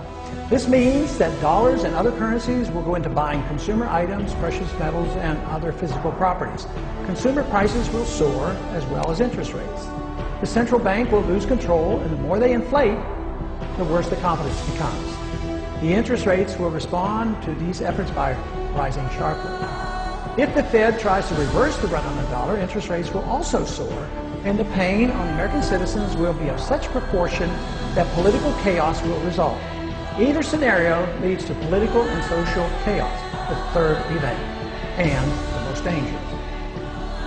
This means that dollars and other currencies will go into buying consumer items, precious metals, and other physical properties. Consumer prices will soar, as well as interest rates. The central bank will lose control, and the more they inflate, the worse the confidence becomes. The interest rates will respond to these efforts by rising sharply. If the Fed tries to reverse the run on the dollar, interest rates will also soar, and the pain on American citizens will be of such proportion that political chaos will result. Either scenario leads to political and social chaos, the third event, and the most dangerous.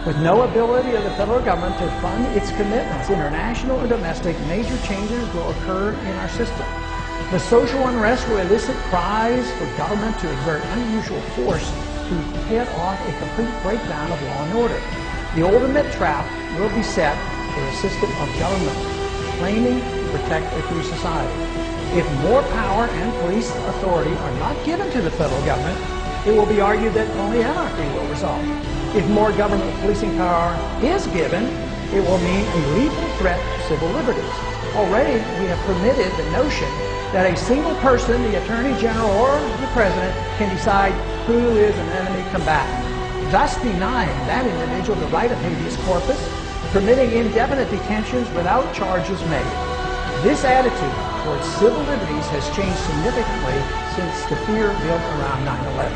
With no ability of the federal government to fund its commitments, international or domestic, major changes will occur in our system. The social unrest will elicit cries for government to exert unusual force to head off a complete breakdown of law and order. The ultimate trap will be set for a system of government claiming to protect a free society. If more power and police authority are not given to the federal government, it will be argued that only anarchy will result. If more government policing power is given, it will mean a lethal threat to civil liberties. Already, we have permitted the notion that a single person, the Attorney General or the President, can decide who is an enemy combatant, thus denying that individual the right of habeas corpus, permitting indefinite detentions without charges made. This attitude towards civil liberties has changed significantly since the fear built around 9/11.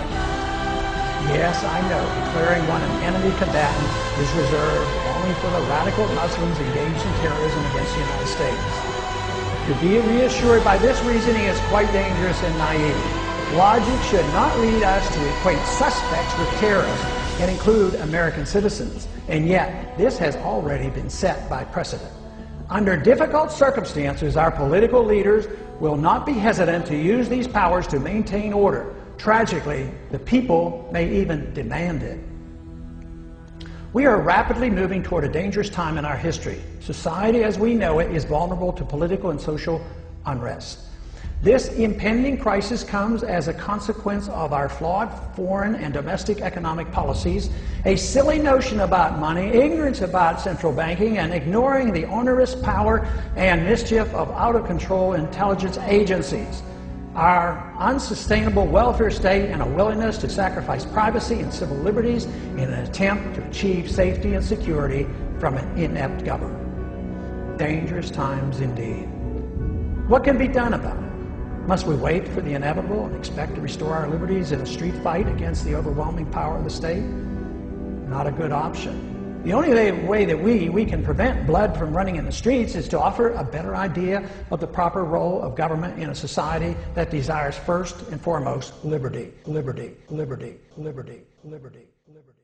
Yes, I know, declaring one an enemy combatant is reserved only for the radical Muslims engaged in terrorism against the United States. To be reassured by this reasoning is quite dangerous and naive. Logic should not lead us to equate suspects with terrorists and include American citizens, and yet this has already been set by precedent. Under difficult circumstances, our political leaders will not be hesitant to use these powers to maintain order. Tragically, the people may even demand it. We are rapidly moving toward a dangerous time in our history. Society as we know it is vulnerable to political and social unrest. This impending crisis comes as a consequence of our flawed foreign and domestic economic policies, a silly notion about money, ignorance about central banking, and ignoring the onerous power and mischief of out-of-control intelligence agencies. Our unsustainable welfare state and a willingness to sacrifice privacy and civil liberties in an attempt to achieve safety and security from an inept government. Dangerous times indeed. What can be done about it? Must we wait for the inevitable and expect to restore our liberties in a street fight against the overwhelming power of the state? Not a good option. The only way that we can prevent blood from running in the streets is to offer a better idea of the proper role of government in a society that desires first and foremost liberty, liberty, liberty, liberty, liberty, liberty.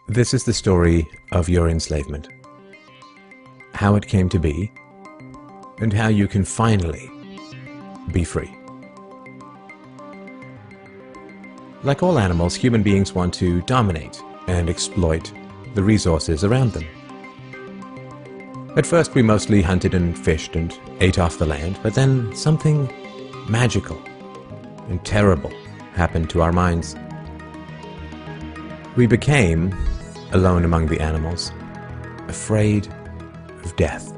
This is the story of your enslavement, how it came to be, and how you can finally be free. Like all animals, human beings want to dominate and exploit the resources around them. At first we mostly hunted and fished and ate off the land, but then something magical and terrible happened to our minds. We became, alone among the animals, afraid of death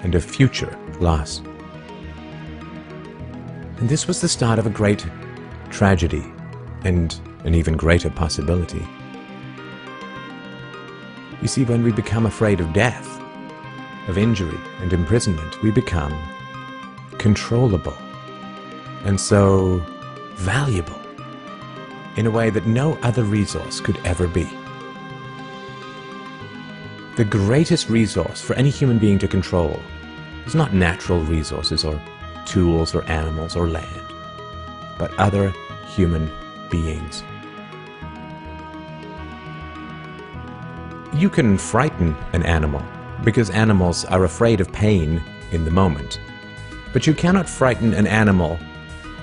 and of future loss. And this was the start of a great tragedy and an even greater possibility. You see, when we become afraid of death, of injury and imprisonment, we become controllable and so valuable in a way that no other resource could ever be. The greatest resource for any human being to control is not natural resources or tools or animals or land, but other human beings. You can frighten an animal because animals are afraid of pain in the moment, but you cannot frighten an animal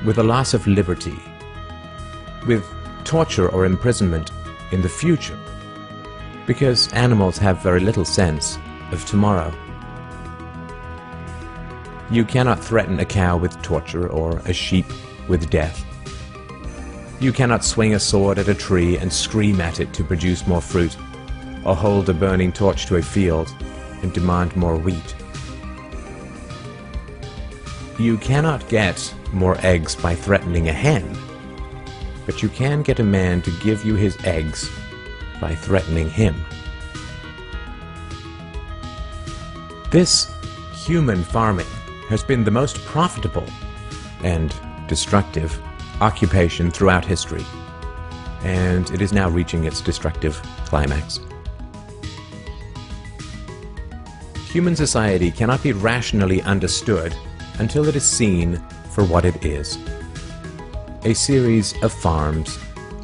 with a loss of liberty, with torture or imprisonment in the future, because animals have very little sense of tomorrow. You cannot threaten a cow with torture or a sheep with death. You cannot swing a sword at a tree and scream at it to produce more fruit, or hold a burning torch to a field and demand more wheat. You cannot get more eggs by threatening a hen, but you can get a man to give you his eggs by threatening him. This human farming has been the most profitable and destructive occupation throughout history, and it is now reaching its destructive climax. Human society cannot be rationally understood until it is seen for what it is: a series of farms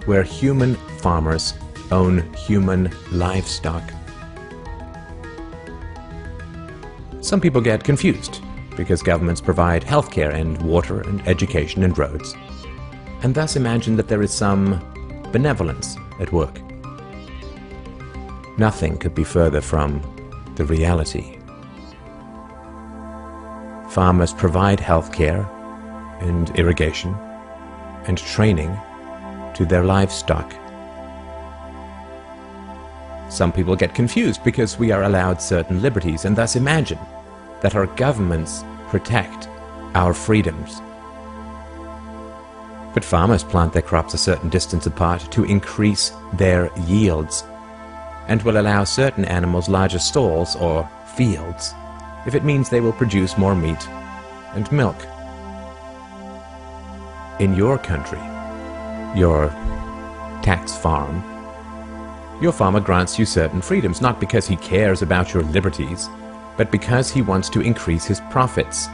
where human farmers own human livestock. Some people get confused because governments provide healthcare and water and education and roads, and thus imagine that there is some benevolence at work. Nothing could be further from the reality. Farmers provide healthcare and irrigation and training to their livestock. Some people get confused because we are allowed certain liberties and thus imagine that our governments protect our freedoms. But farmers plant their crops a certain distance apart to increase their yields, and will allow certain animals larger stalls or fields if it means they will produce more meat and milk. In your country, your tax farm, your farmer grants you certain freedoms, not because he cares about your liberties, but because he wants to increase his profits.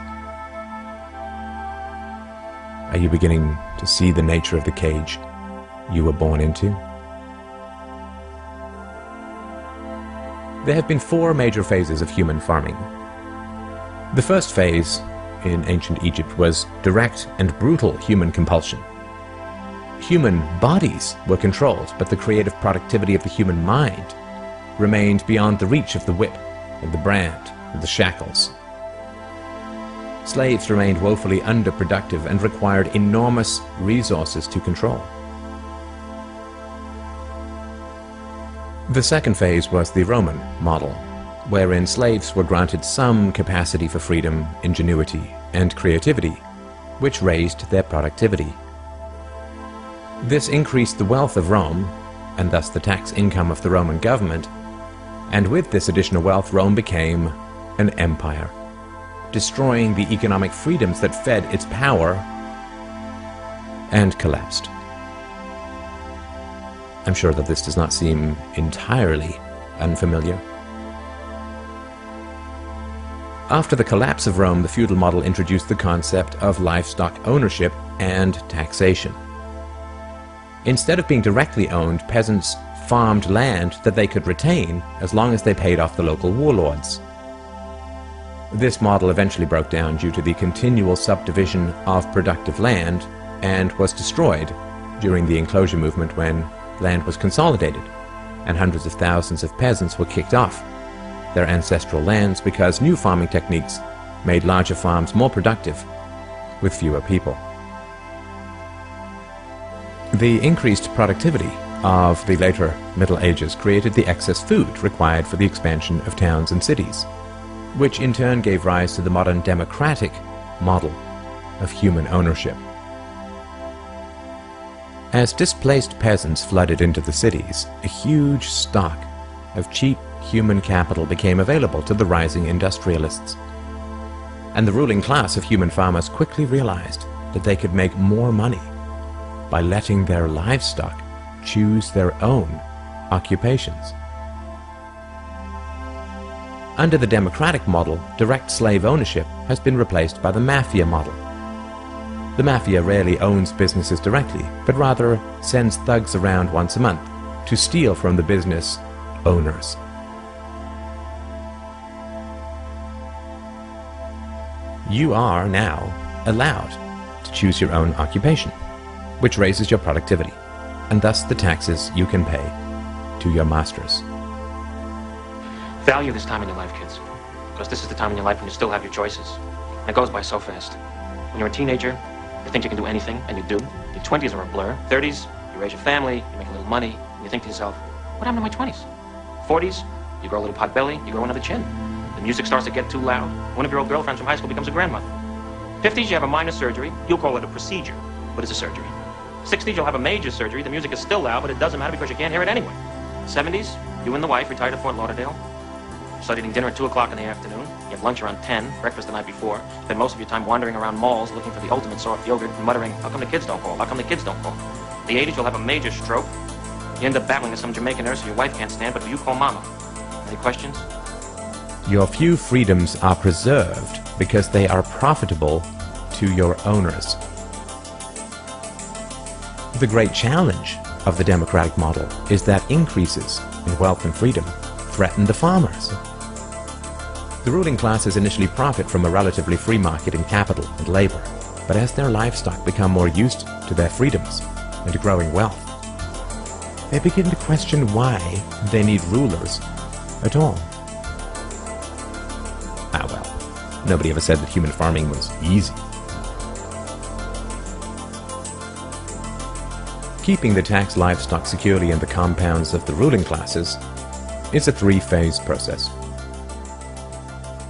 Are you beginning to see the nature of the cage you were born into? There have been 4 major phases of human farming. The first phase in ancient Egypt was direct and brutal human compulsion. Human bodies were controlled, but the creative productivity of the human mind remained beyond the reach of the whip and the brand and the shackles. Slaves remained woefully underproductive and required enormous resources to control. The second phase was the Roman model, wherein slaves were granted some capacity for freedom, ingenuity, and creativity, which raised their productivity. This increased the wealth of Rome, and thus the tax income of the Roman government, and with this additional wealth Rome became an empire, destroying the economic freedoms that fed its power, and collapsed. I'm sure that this does not seem entirely unfamiliar. After the collapse of Rome, the feudal model introduced the concept of livestock ownership and taxation. Instead of being directly owned, peasants farmed land that they could retain as long as they paid off the local warlords. This model eventually broke down due to the continual subdivision of productive land and was destroyed during the enclosure movement when land was consolidated and hundreds of thousands of peasants were kicked off their ancestral lands because new farming techniques made larger farms more productive with fewer people. The increased productivity of the later Middle Ages created the excess food required for the expansion of towns and cities, which in turn gave rise to the modern democratic model of human ownership. As displaced peasants flooded into the cities, a huge stock of cheap human capital became available to the rising industrialists. And the ruling class of human farmers quickly realized that they could make more money by letting their livestock choose their own occupations. Under the democratic model, direct slave ownership has been replaced by the mafia model. The mafia rarely owns businesses directly, but rather sends thugs around once a month to steal from the business owners. You are now allowed to choose your own occupation, which raises your productivity, and thus the taxes you can pay to your masters. Value this time in your life, kids, because this is the time in your life when you still have your choices. And it goes by so fast. When you're a teenager, you think you can do anything, and you do. Your 20s are a blur. 30s, you raise your family, you make a little money, and you think to yourself, what happened to my 20s? 40s, you grow a little pot belly, you grow another chin. The music starts to get too loud. One of your old girlfriends from high school becomes a grandmother. 50s, you have a minor surgery. You'll call it a procedure, but it's a surgery. 60s, you'll have a major surgery. The music is still loud, but it doesn't matter because you can't hear it anyway. 70s, you and the wife retire to Fort Lauderdale. Start eating dinner at 2 o'clock in the afternoon. You have lunch around 10, breakfast the night before. Spend most of your time wandering around malls looking for the ultimate soft yogurt and muttering, how come the kids don't call? How come the kids don't call? The 80s, you'll have a major stroke. You end up battling with some Jamaican nurse who your wife can't stand, but who you call mama. Any questions? Your few freedoms are preserved because they are profitable to your owners. The great challenge of the democratic model is that increases in wealth and freedom threaten the farmers. The ruling classes initially profit from a relatively free market in capital and labor, but as their livestock become more used to their freedoms and to growing wealth, they begin to question why they need rulers at all. Ah well, nobody ever said that human farming was easy. Keeping the taxed livestock securely in the compounds of the ruling classes is a three-phase process.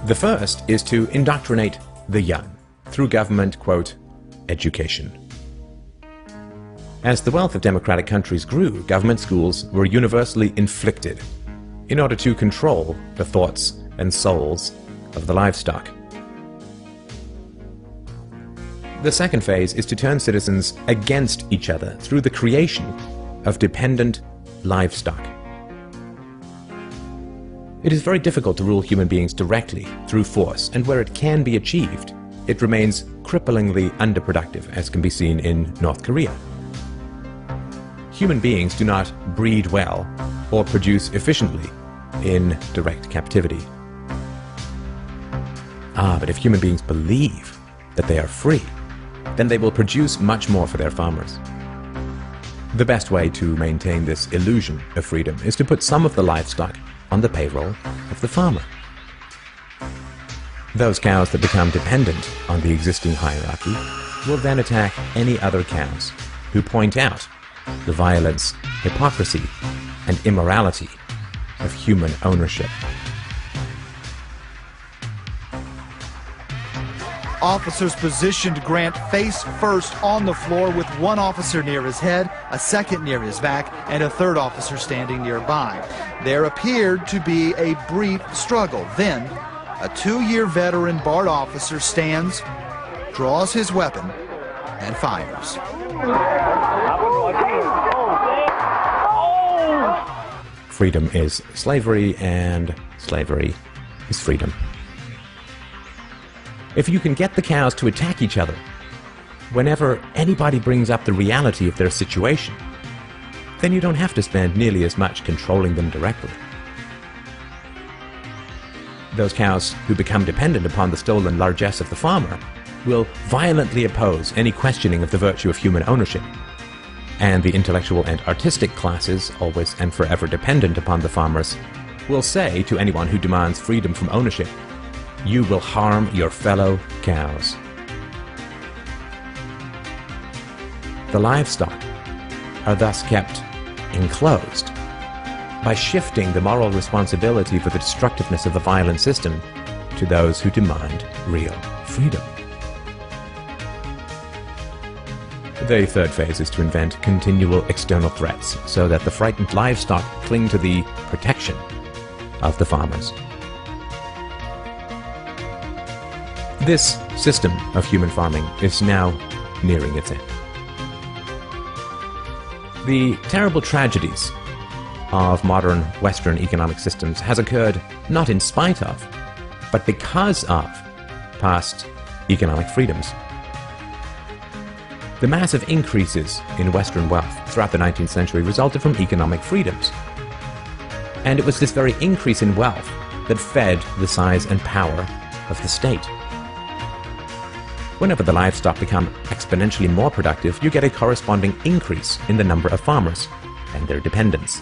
The first is to indoctrinate the young through government, quote, education. As the wealth of democratic countries grew, government schools were universally inflicted in order to control the thoughts and souls of the livestock. The second phase is to turn citizens against each other through the creation of dependent livestock. It is very difficult to rule human beings directly through force, and where it can be achieved, it remains cripplingly underproductive, as can be seen in North Korea. Human beings do not breed well or produce efficiently in direct captivity. But if human beings believe that they are free, then they will produce much more for their farmers. The best way to maintain this illusion of freedom is to put some of the livestock on the payroll of the farmer. Those cows that become dependent on the existing hierarchy will then attack any other cows who point out the violence, hypocrisy, and immorality of human ownership. Officers positioned Grant face first on the floor with one officer near his head, a second near his back, and a third officer standing nearby. There appeared to be a brief struggle. Then, a 2-year veteran BART officer stands, draws his weapon, and fires. Freedom is slavery, and slavery is freedom. If you can get the cows to attack each other, whenever anybody brings up the reality of their situation, then you don't have to spend nearly as much controlling them directly. Those cows who become dependent upon the stolen largesse of the farmer will violently oppose any questioning of the virtue of human ownership. And the intellectual and artistic classes, always and forever dependent upon the farmers, will say to anyone who demands freedom from ownership, "You will harm your fellow cows." The livestock are thus kept enclosed by shifting the moral responsibility for the destructiveness of the violent system to those who demand real freedom. The third phase is to invent continual external threats so that the frightened livestock cling to the protection of the farmers. This system of human farming is now nearing its end. The terrible tragedies of modern Western economic systems has occurred not in spite of, but because of past economic freedoms. The massive increases in Western wealth throughout the 19th century resulted from economic freedoms. And it was this very increase in wealth that fed the size and power of the state. Whenever the livestock become exponentially more productive, you get a corresponding increase in the number of farmers and their dependents.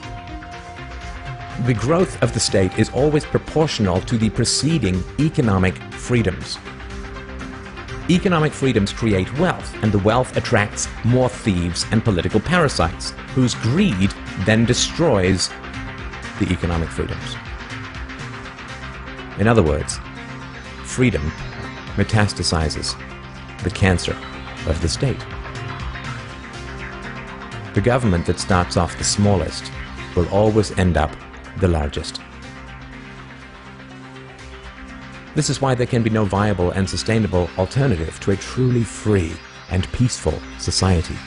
The growth of the state is always proportional to the preceding economic freedoms. Economic freedoms create wealth, and the wealth attracts more thieves and political parasites, whose greed then destroys the economic freedoms. In other words, freedom metastasizes the cancer of the state. The government that starts off the smallest will always end up the largest. This is why there can be no viable and sustainable alternative to a truly free and peaceful society.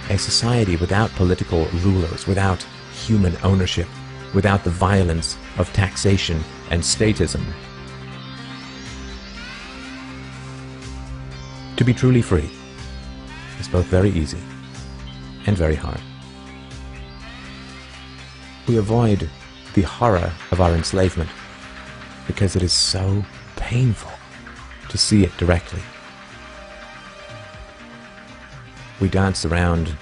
A society without political rulers, without human ownership, without the violence of taxation and statism. To be truly free is both very easy and very hard. We avoid the horror of our enslavement because it is so painful to see it directly. We dance around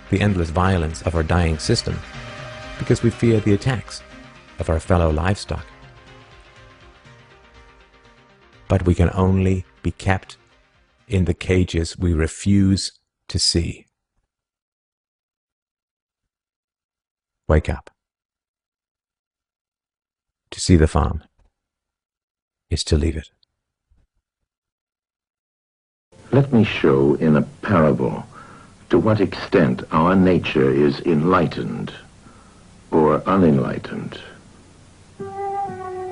the endless violence of our dying system because we fear the attacks of our fellow livestock. But we can only be kept in the cages we refuse to see. Wake up. To see the farm is to leave it. Let me show in a parable to what extent our nature is enlightened or unenlightened.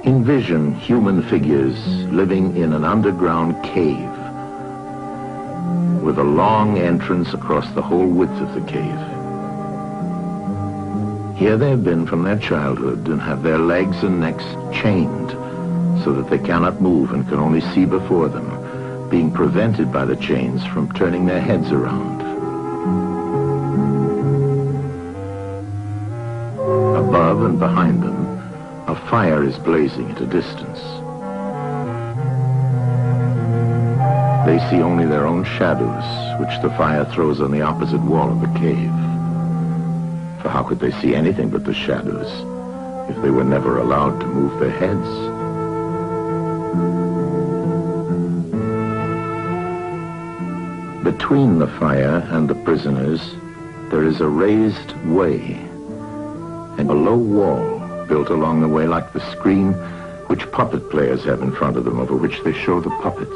Envision human figures living in an underground cave with a long entrance across the whole width of the cave. Here they have been from their childhood and have their legs and necks chained so that they cannot move and can only see before them, being prevented by the chains from turning their heads around. Above and behind them, a fire is blazing at a distance. They see only their own shadows, which the fire throws on the opposite wall of the cave. For how could they see anything but the shadows if they were never allowed to move their heads? Between the fire and the prisoners, there is a raised way and a low wall built along the way like the screen which puppet players have in front of them, over which they show the puppets.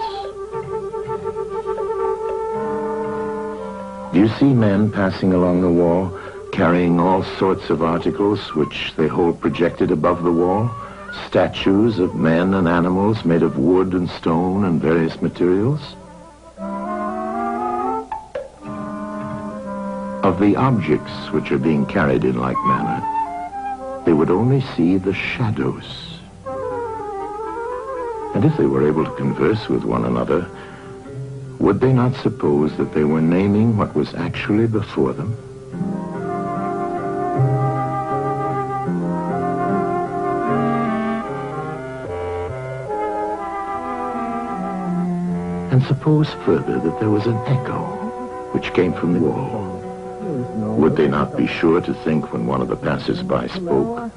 Do you see men passing along the wall, carrying all sorts of articles which they hold projected above the wall? Statues of men and animals made of wood and stone and various materials? Of the objects which are being carried in like manner, they would only see the shadows. And if they were able to converse with one another, would they not suppose that they were naming what was actually before them? And suppose further that there was an echo which came from the wall. Would they not be sure to think when one of the passers-by spoke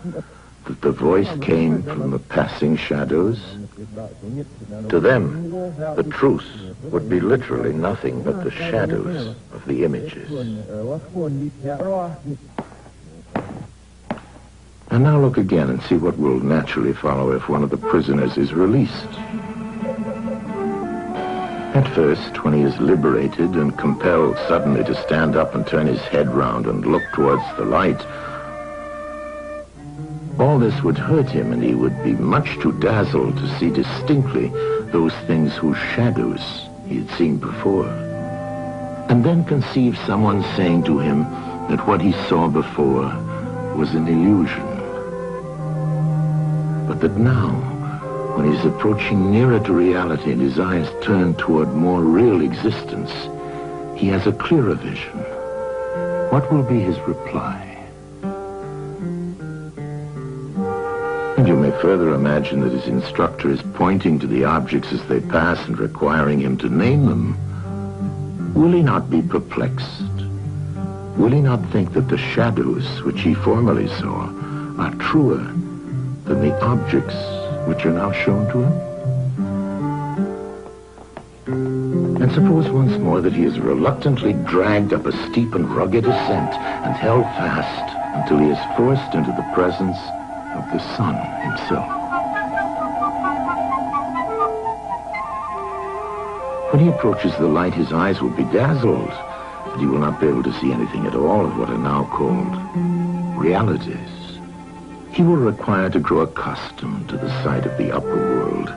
that the voice came from the passing shadows? To them, the truth would be literally nothing but the shadows of the images. And now look again and see what will naturally follow if one of the prisoners is released. At first, when he is liberated and compelled suddenly to stand up and turn his head round and look towards the light, all this would hurt him, and he would be much too dazzled to see distinctly those things whose shadows he had seen before. And then conceive someone saying to him that what he saw before was an illusion. But that now, when he's approaching nearer to reality and his eyes turn toward more real existence, he has a clearer vision. What will be his reply? And you may further imagine that his instructor is pointing to the objects as they pass and requiring him to name them. Will he not be perplexed? Will he not think that the shadows which he formerly saw are truer than the objects which are now shown to him? And suppose once more that he is reluctantly dragged up a steep and rugged ascent and held fast until he is forced into the presence of the sun himself. When he approaches the light, his eyes will be dazzled, and he will not be able to see anything at all of what are now called realities. He will require to grow accustomed to the sight of the upper world.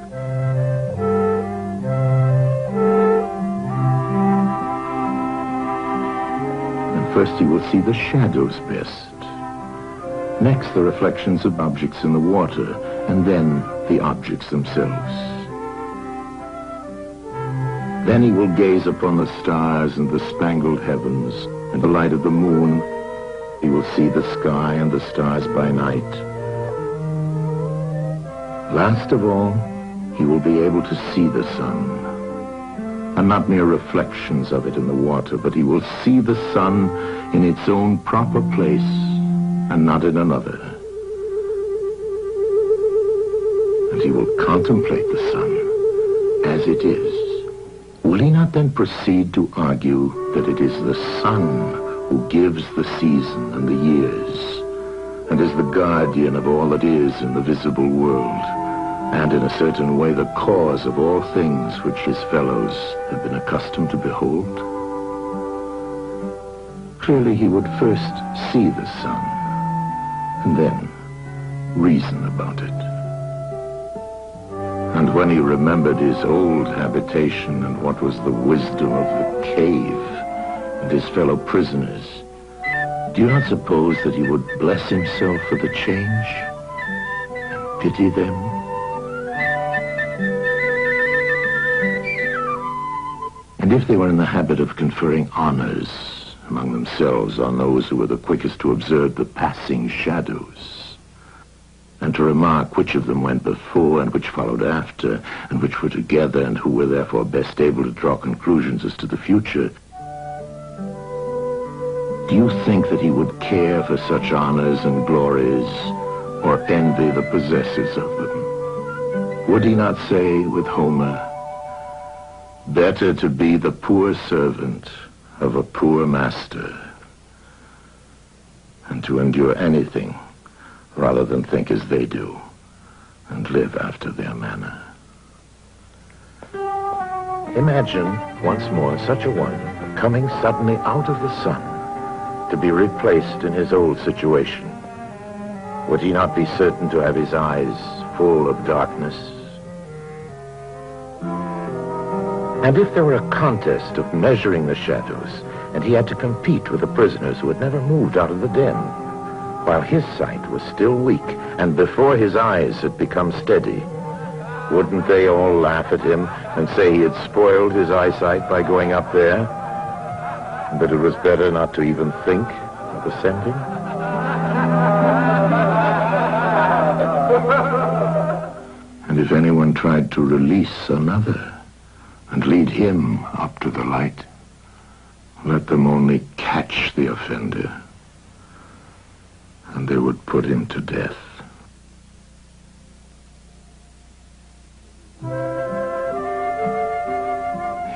And first he will see the shadows best. Next, the reflections of objects in the water, and then the objects themselves. Then he will gaze upon the stars and the spangled heavens and the light of the moon. He will see the sky and the stars by night. Last of all, he will be able to see the sun, and not mere reflections of it in the water, but he will see the sun in its own proper place and not in another. And he will contemplate the sun as it is. Will he not then proceed to argue that it is the sun who gives the season and the years, and is the guardian of all that is in the visible world, and in a certain way the cause of all things which his fellows have been accustomed to behold? Clearly he would first see the sun, and then reason about it. And when he remembered his old habitation and what was the wisdom of the cave and his fellow prisoners, do you not suppose that he would bless himself for the change and pity them? And if they were in the habit of conferring honors among themselves on those who were the quickest to observe the passing shadows, and to remark which of them went before and which followed after, and which were together, and who were therefore best able to draw conclusions as to the future, do you think that he would care for such honors and glories, or envy the possessors of them? Would he not say with Homer, "Better to be the poor servant of a poor master, and to endure anything rather than think as they do and live after their manner"? Imagine once more such a one coming suddenly out of the sun to be replaced in his old situation. Would he not be certain to have his eyes full of darkness? And if there were a contest of measuring the shadows, and he had to compete with the prisoners who had never moved out of the den, while his sight was still weak, and before his eyes had become steady, wouldn't they all laugh at him and say he had spoiled his eyesight by going up there, and that it was better not to even think of ascending? And if anyone tried to release another, and lead him up to the light. Let them only catch the offender, and they would put him to death.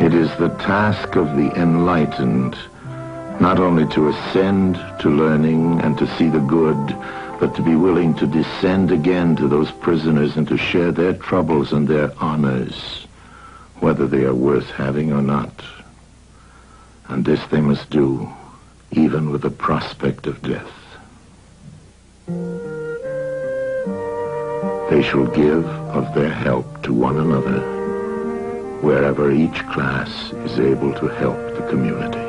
It is the task of the enlightened not only to ascend to learning and to see the good, but to be willing to descend again to those prisoners and to share their troubles and their honors, whether they are worth having or not. And this they must do, even with the prospect of death. They shall give of their help to one another, wherever each class is able to help the community.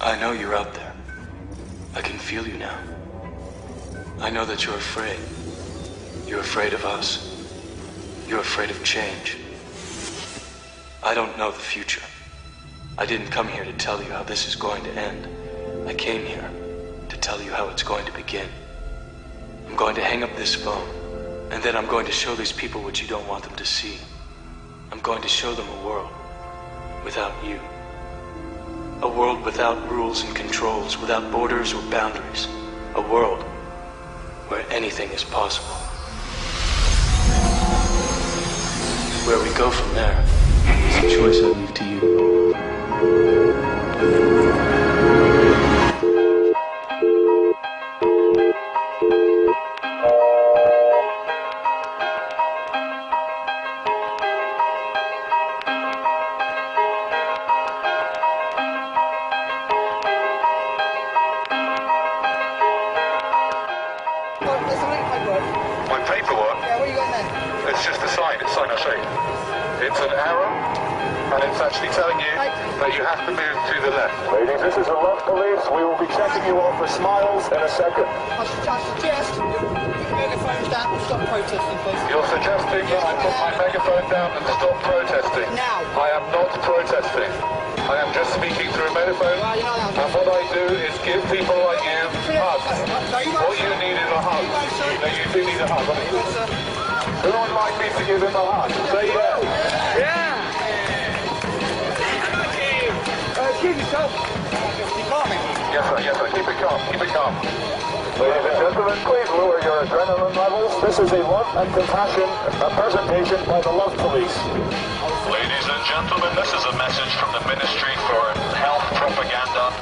I know you're out there. I can feel you now. I know that you're afraid. You're afraid of us. You're afraid of change. I don't know the future. I didn't come here to tell you how this is going to end. I came here to tell you how it's going to begin. I'm going to hang up this phone, and then I'm going to show these people what you don't want them to see. I'm going to show them a world without you. A world without rules and controls, without borders or boundaries. A world where anything is possible. Where we go from there is a choice I leave to you. My paperwork? Yeah, what you got there? It's just a sign, it's sign I show you. It's an arrow, and it's actually telling you that you have to move to the left. Ladies, this is a love police. We will be checking you off for smiles in a second. I suggest you put your megaphones down and stop protesting, please. You're suggesting that I put my megaphone down and stop protesting. Now. I am not protesting. I am just speaking through a megaphone, and what I do is give people like you hugs. What you need is a hug. No, you do need a hug. Who would like me to give him a hug? Say yes. Yeah! Keep it calm. Yes, sir, keep it calm, keep it calm. Ladies and gentlemen, please lower your adrenaline levels. This is a love and compassion presentation by the Love Police. Ladies and gentlemen, this is a message from the Ministry for Health Propaganda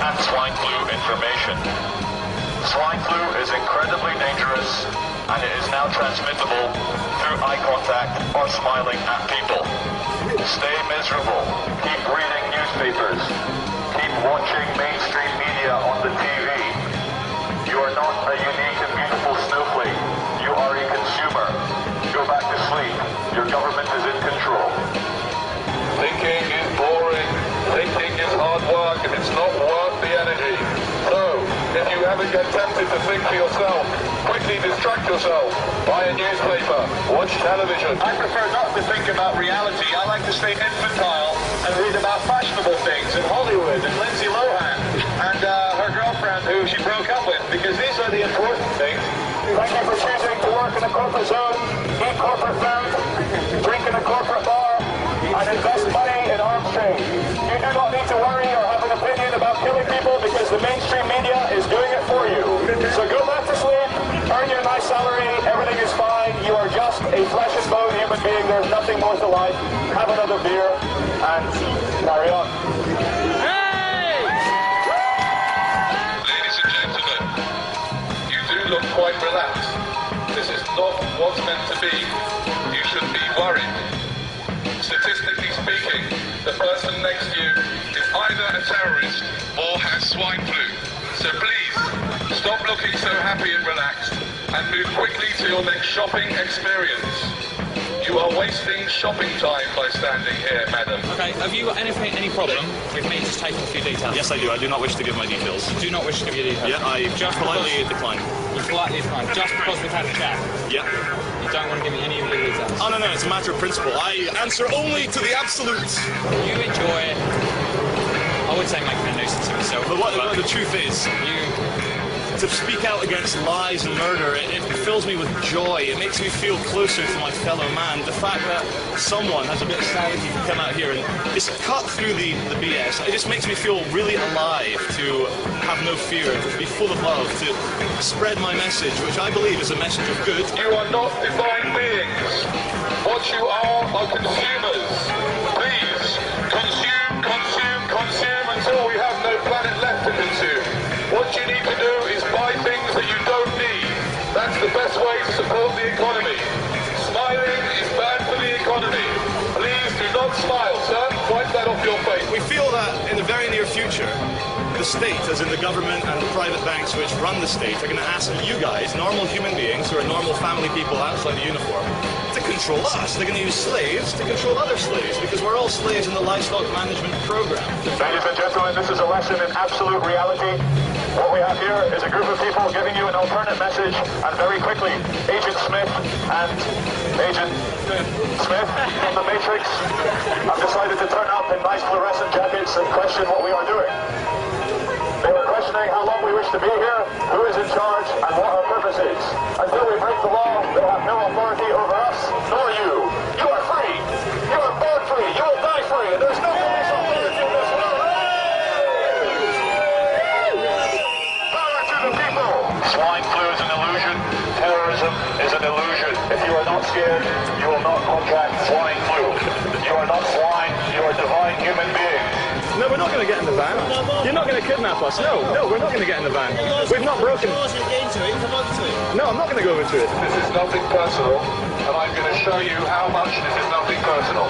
and Swine Flu Information. Swine flu is incredibly dangerous, and it is now transmittable through eye contact or smiling at people. Stay miserable. Keep reading newspapers. Keep watching mainstream media on the TV. You are not a unique and beautiful snowflake. You are a consumer. Go back to sleep. Your government is in control. Thinking is boring. Thinking is hard work, and it's not worth the energy. So, if you ever get tempted to think for yourself, quickly distract yourself. Buy a newspaper. Watch television. I prefer not to think about reality. I like to stay infantile and read about fashionable things in Hollywood and Lindsay Lohan and her girlfriend who she broke up with, because these are the important things. Thank you for choosing to work in a corporate zone, eat corporate food, drink in a corporate bar, and invest money in arms trade. You do not need to worry or have an opinion about killing people because the mainstream media is doing it for you. So go back to sleep, earn your nice salary, everything is fine. You are just a flesh and bone human being. There's nothing more to life. Have another beer and carry on. Ladies and gentlemen, you do look quite relaxed. This is not what's meant to be. You should be worried. Statistically speaking, the person next to you is either a terrorist or has swine flu. So please, stop looking so happy and relaxed and move quickly to your next shopping experience. You are wasting shopping time by standing here, madam. Okay, have you got any problem with me just taking a few details? Yes, I do. I do not wish to give my details. You do not wish to give your details? Yeah, I just politely decline. You politely decline, just because we've had a chat? Yeah. You don't want to give me any of your details? Oh, no, it's a matter of principle. I answer only to the absolutes. You enjoy I would say making a nuisance of yourself. But what the truth is, to speak out against lies and murder, it fills me with joy. It makes me feel closer to my fellow man. The fact that someone has a bit of sanity to come out here and just cut through the BS, it just makes me feel really alive to have no fear, to be full of love, to spread my message, which I believe is a message of good. You are not divine beings. What you are consumers. Please, consume, consume, consume until we have no planet left to consume. What you need to do is buy things that you don't need. That's the best way to support the economy. Smiling is bad for the economy. Please do not smile, sir. Wipe that off your face. We feel that in the very near future, the state, as in the government and the private banks which run the state, are going to ask you guys, normal human beings who are normal family people outside the uniform, to control us. They're going to use slaves to control other slaves, because we're all slaves in the livestock management program. Ladies and gentlemen, this is a lesson in absolute reality. What we have here is a group of people giving you an alternate message, and very quickly, Agent Smith and Agent Smith from the Matrix have decided to turn up in nice fluorescent jackets and question what we are doing. They were questioning how long we wish to be here, who is in charge, and what our purpose is. Until we break the law, they have no authority over us, nor you. You are free. You are born free. You will die free. And there's no police authority in this world. Power to the people. Swine flu is an illusion. Terrorism is an illusion. If you are not scared, you will not contract swine flu. You are not swine. You are divine human beings. No, we're not going to get in the van. You're not going to kidnap us. No, we're not going to get in the van. We've not broken... No, I'm not going to go into it. This is nothing personal, and I'm going to show you how much this is nothing personal.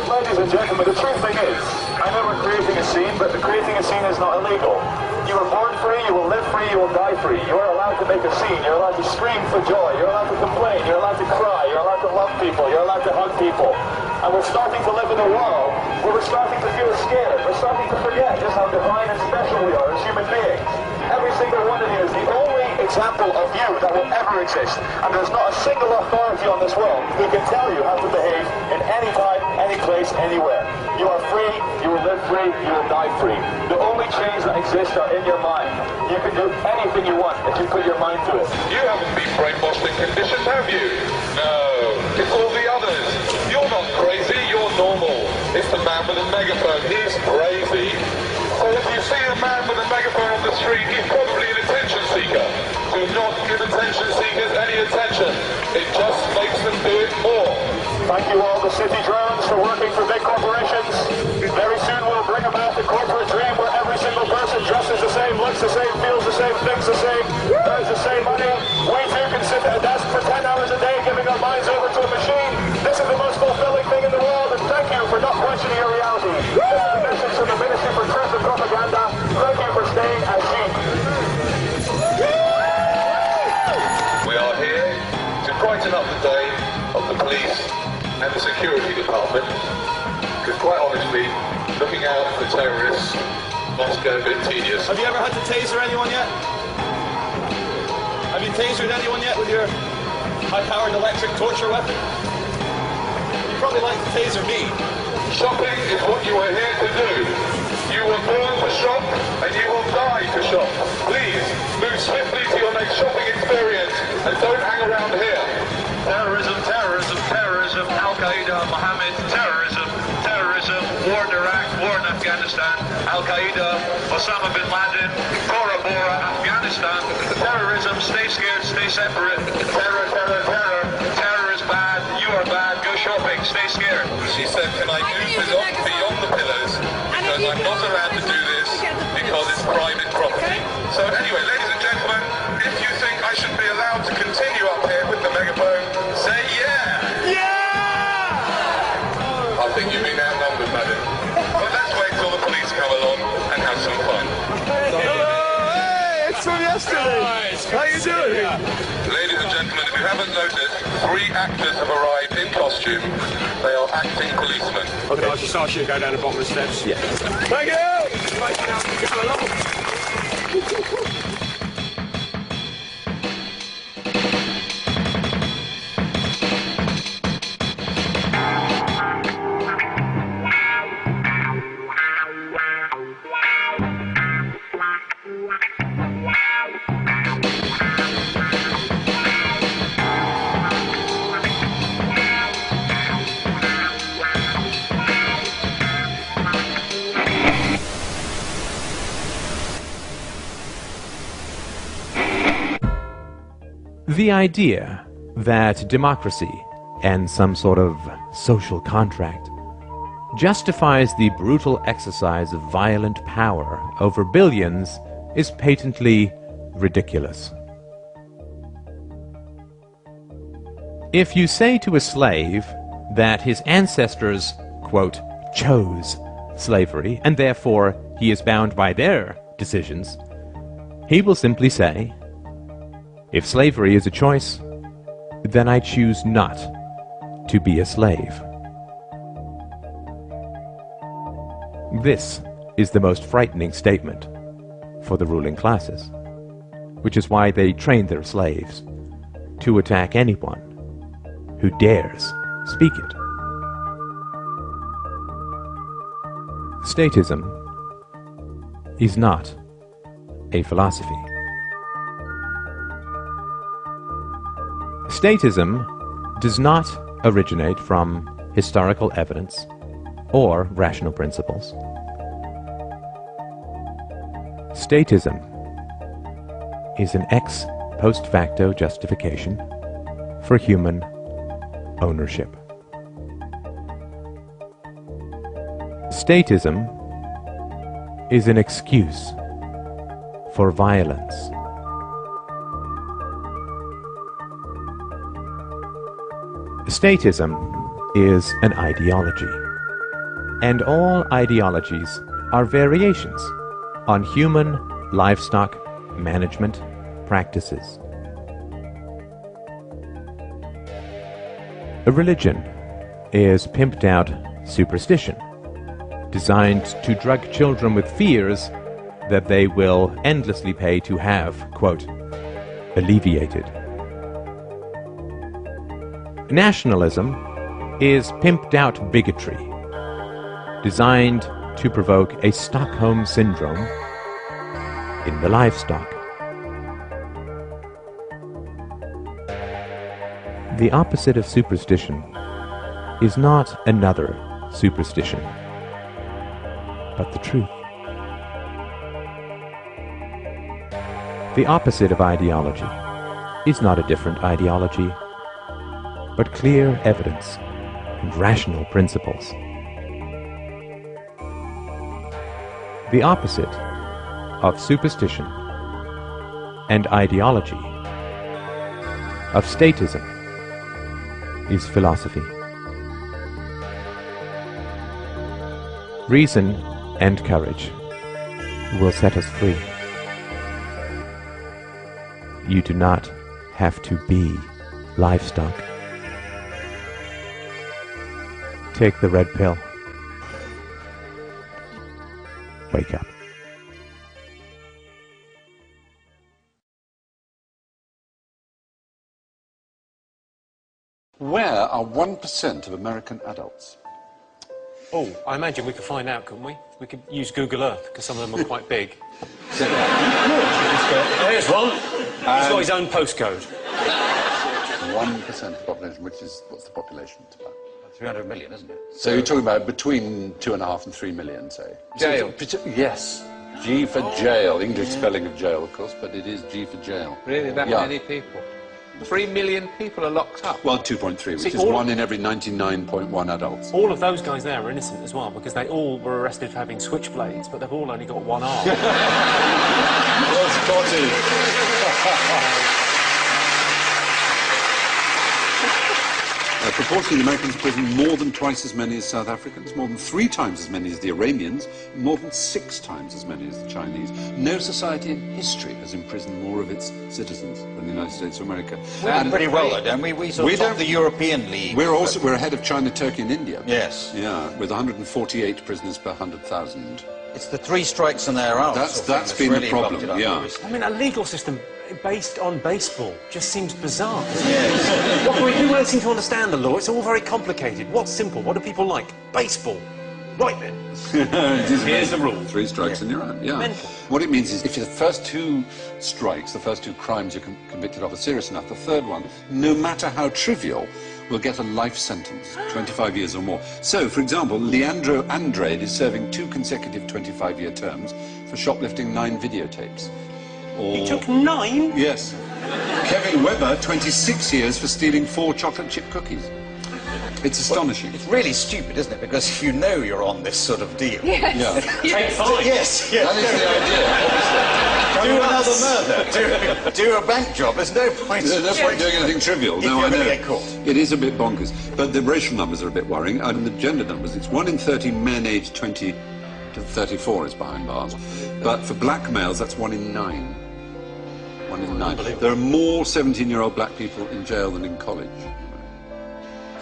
Ladies and gentlemen, the true thing is, I know we're creating a scene, but creating a scene is not illegal. You were born free, you will live free, you will die free. You are allowed to make a scene, you're allowed to scream for joy, you're allowed to complain, you're allowed to cry, you're allowed to love people, you're allowed to hug people. And we're starting to live in a world where we're starting to feel scared, we're starting to forget just how divine and special we are as human beings. Every single one of you is the only example of you that will ever exist. And there's not a single authority on this world who can tell you how to behave in any time, any place, anywhere. You are free, you will live free, you will die free. The only chains that exist are in your mind. You can do anything you want if you put your mind to it. You haven't been brainwashed and conditioned, have you? No. It's all the others. You're not crazy, you're normal. It's the man with a megaphone. He's crazy. So if you see a man with a megaphone on the street, he's probably an attention seeker. Do not give attention seekers any attention. It just makes them do it more. Thank you all the city drones for working for big corporations. Very soon we'll bring about the corporate dream where every single person dresses the same, looks the same, feels the same, thinks the same, earns the same money. We too can sit at a desk for 10 hours a day giving our minds over to a machine. This is the most fulfilling thing in the world, and thank you for not questioning your reality. This is the message from the Ministry for Truth and Propaganda. Thank you for staying as sheep. We are here to brighten up the day of the police and the security department, because quite honestly, looking out for terrorists must get a bit tedious. Have you ever had to taser anyone yet? Have you tasered anyone yet with your high-powered electric torture weapon? You'd probably like to taser me. Shopping is what you are here to do. You were born to shop, and you will die to shop. Please, move swiftly to your next shopping experience, and don't hang around here. Terrorism, terrorism, terrorism, Al-Qaeda, Mohammed, terrorism, terrorism, war in Iraq, war in Afghanistan, Al-Qaeda, Osama bin Laden, Bora Bora, Afghanistan, terrorism, stay scared, stay separate, terror, terror, terror, terror is bad, you are bad, go shopping, stay scared. She said, can I move beyond the pillows, because I'm not allowed to do this, because it's private property. So anyway, ladies and gentlemen, if you think I should be allowed to continue up here with the megaphone, say yeah! Yeah! I think you've been outnumbered, madam. But let's wait till the police come along and have some fun. Hey, it's from yesterday! How you doing? Ladies and gentlemen, if you haven't noticed, 3 actors have arrived in costume. They are acting policemen. Okay, I'll just ask you to go down the bottom of the steps. Yeah. Thank you! Right, now, go along. The idea that democracy and some sort of social contract justifies the brutal exercise of violent power over billions is patently ridiculous. If you say to a slave that his ancestors, quote, chose slavery, and therefore he is bound by their decisions, he will simply say, if slavery is a choice, then I choose not to be a slave. This is the most frightening statement for the ruling classes, which is why they train their slaves to attack anyone who dares speak it. Statism is not a philosophy. Statism does not originate from historical evidence or rational principles. Statism is an ex post facto justification for human ownership. Statism is an excuse for violence. Statism is an ideology, and all ideologies are variations on human livestock management practices. A religion is pimped out superstition, designed to drug children with fears that they will endlessly pay to have, quote, alleviated. Nationalism is pimped out bigotry, designed to provoke a Stockholm syndrome in the livestock. The opposite of superstition is not another superstition, but the truth. The opposite of ideology is not a different ideology, but clear evidence and rational principles. The opposite of superstition and ideology, of statism, is philosophy. Reason and courage will set us free. You do not have to be livestock. Take the red pill. Wake up. Where are 1% of American adults? Oh, I imagine we could find out, couldn't we? We could use Google Earth, because some of them are quite big. There's one. He's got his own postcode. 1% of the population, which is, what's the population? It's about 300 million, isn't it? So you're talking about between 2.5 and 3 million, say? Jail. Yes. G for jail. English spelling of jail, of course, but it is G for jail. Really, that many people? 3 million people are locked up. Well, 2.3, which is 1 in every 99.1 adults. All of those guys there are innocent as well, because they all were arrested for having switchblades, but they've all only got one arm. Well spotted. proportionally, the Americans prison more than twice as many as South Africans, more than 3 times as many as the Iranians, more than 6 times as many as the Chinese. No society in history has imprisoned more of its citizens than the United States of America. We're doing pretty well, though, don't we? We sort of top the European League. We're ahead of China, Turkey, and India. Yes. Yeah, with 148 prisoners per 100,000. It's the 3 strikes and they're out. That's been really the problem. Yeah. I mean, a legal system based on baseball just seems bizarre. Yes. People don't seem to understand the law. It's all very complicated. What's simple? What do people like? Baseball. Right then. Here's the rule. 3 strikes and you're out. Yeah. Mental. What it means is if the first 2 strikes, the first 2 crimes you're convicted of are serious enough, the third one, no matter how trivial, will get a life sentence, 25 years or more. So, for example, Leandro Andrade is serving 2 consecutive 25-year terms for shoplifting 9 videotapes. He took 9? Yes. Kevin Webber, 26 years for stealing 4 chocolate chip cookies. It's astonishing. Well, it's really stupid, isn't it? Because you know you're on this sort of deal. Yes. Yeah. Take 5. Yes. That Do is the idea, obviously. another murder. Do a bank job. There's no point. There's no point doing anything trivial. If No, you're I know. going to get caught. It is a bit bonkers. But the racial numbers are a bit worrying. And the gender numbers, it's 1 in 30 men aged 20 to 34 is behind bars. But for black males, that's 1 in 9. 1 in 9. There are more 17-year-old black people in jail than in college.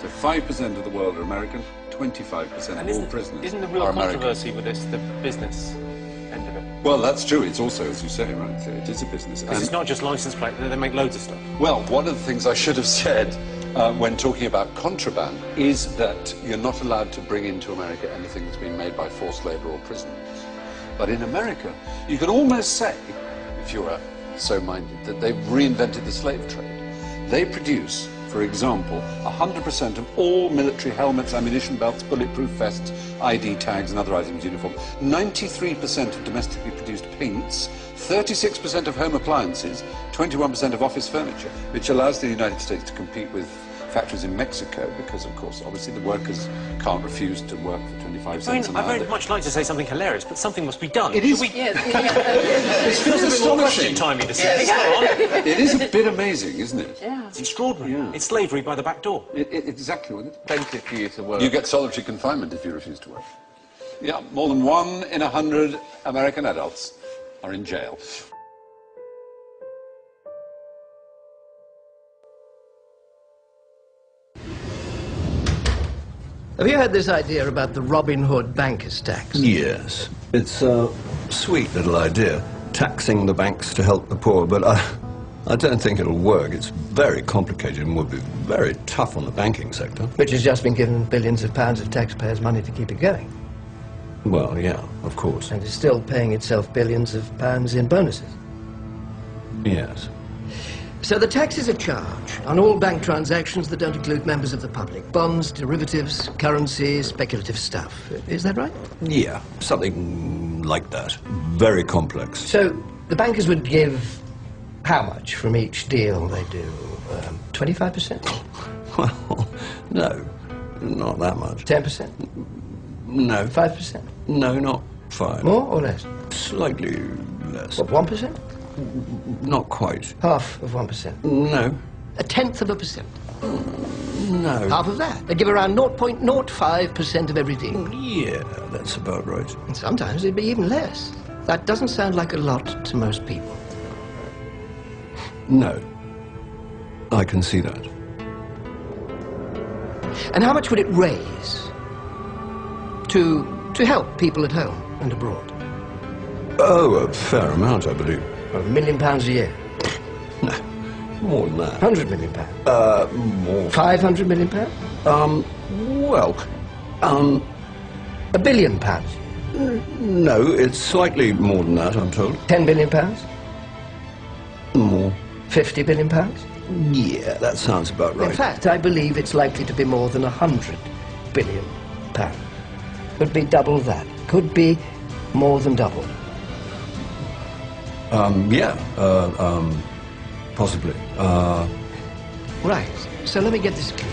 So 5% of the world are American, 25% of all prisoners Isn't the real are American. controversy with this the business end of it? Well, that's true. It's also, as you say, right, so it is a business. Because it's not just license plate, they make loads of stuff. Well, one of the things I should have said when talking about contraband is that you're not allowed to bring into America anything that's been made by forced labor or prisoners. But in America, you could almost say, if you were so minded, that they've reinvented the slave trade. They produce, for example, 100% of all military helmets, ammunition belts, bulletproof vests, ID tags and other items uniform, 93% of domestically produced paints, 36% of home appliances, 21% of office furniture, which allows the United States to compete with factories in Mexico because, of course, obviously the workers can't refuse to work for 25 cents an hour. I very much like to say something hilarious, but something must be done. It is. It feels a bit more question-timey to say. It is a bit amazing, isn't it? Yeah. It's extraordinary. Yeah. It's slavery by the back door. Exactly. Expensive for you to work. You get solitary confinement if you refuse to work. Yeah, more than 1 in 100 American adults are in jail. Have you heard this idea about the Robin Hood banker's tax? Yes. It's a sweet little idea, taxing the banks to help the poor, but I don't think it'll work. It's very complicated and would be very tough on the banking sector. Which has just been given billions of pounds of taxpayers' money to keep it going. Well, yeah, of course. And is still paying itself billions of pounds in bonuses. Yes. So the tax is a charge on all bank transactions that don't include members of the public. Bonds, derivatives, currency, speculative stuff. Is that right? Yeah, something like that. Very complex. So the bankers would give how much from each deal they do? 25%? Well, no, not that much. 10%? No. 5%? No, not 5. More or less? Slightly less. What, 1%? Not quite. Half of 1%? No. 1/10%? No. Half of that? They give around 0.05% of every deal? Yeah, that's about right. And sometimes it'd be even less. That doesn't sound like a lot to most people. No. I can see that. And how much would it raise to help people at home and abroad? Oh, a fair amount, I believe. £1 million a year? No, more than that. £100 million? More. £500 million? £1 billion? No, it's slightly more than that, I'm told. £10 billion? More. £50 billion? Yeah, that sounds about right. In fact, I believe it's likely to be more than £100 billion. Could be double that. Could be more than double. Possibly. Right, so let me get this clear.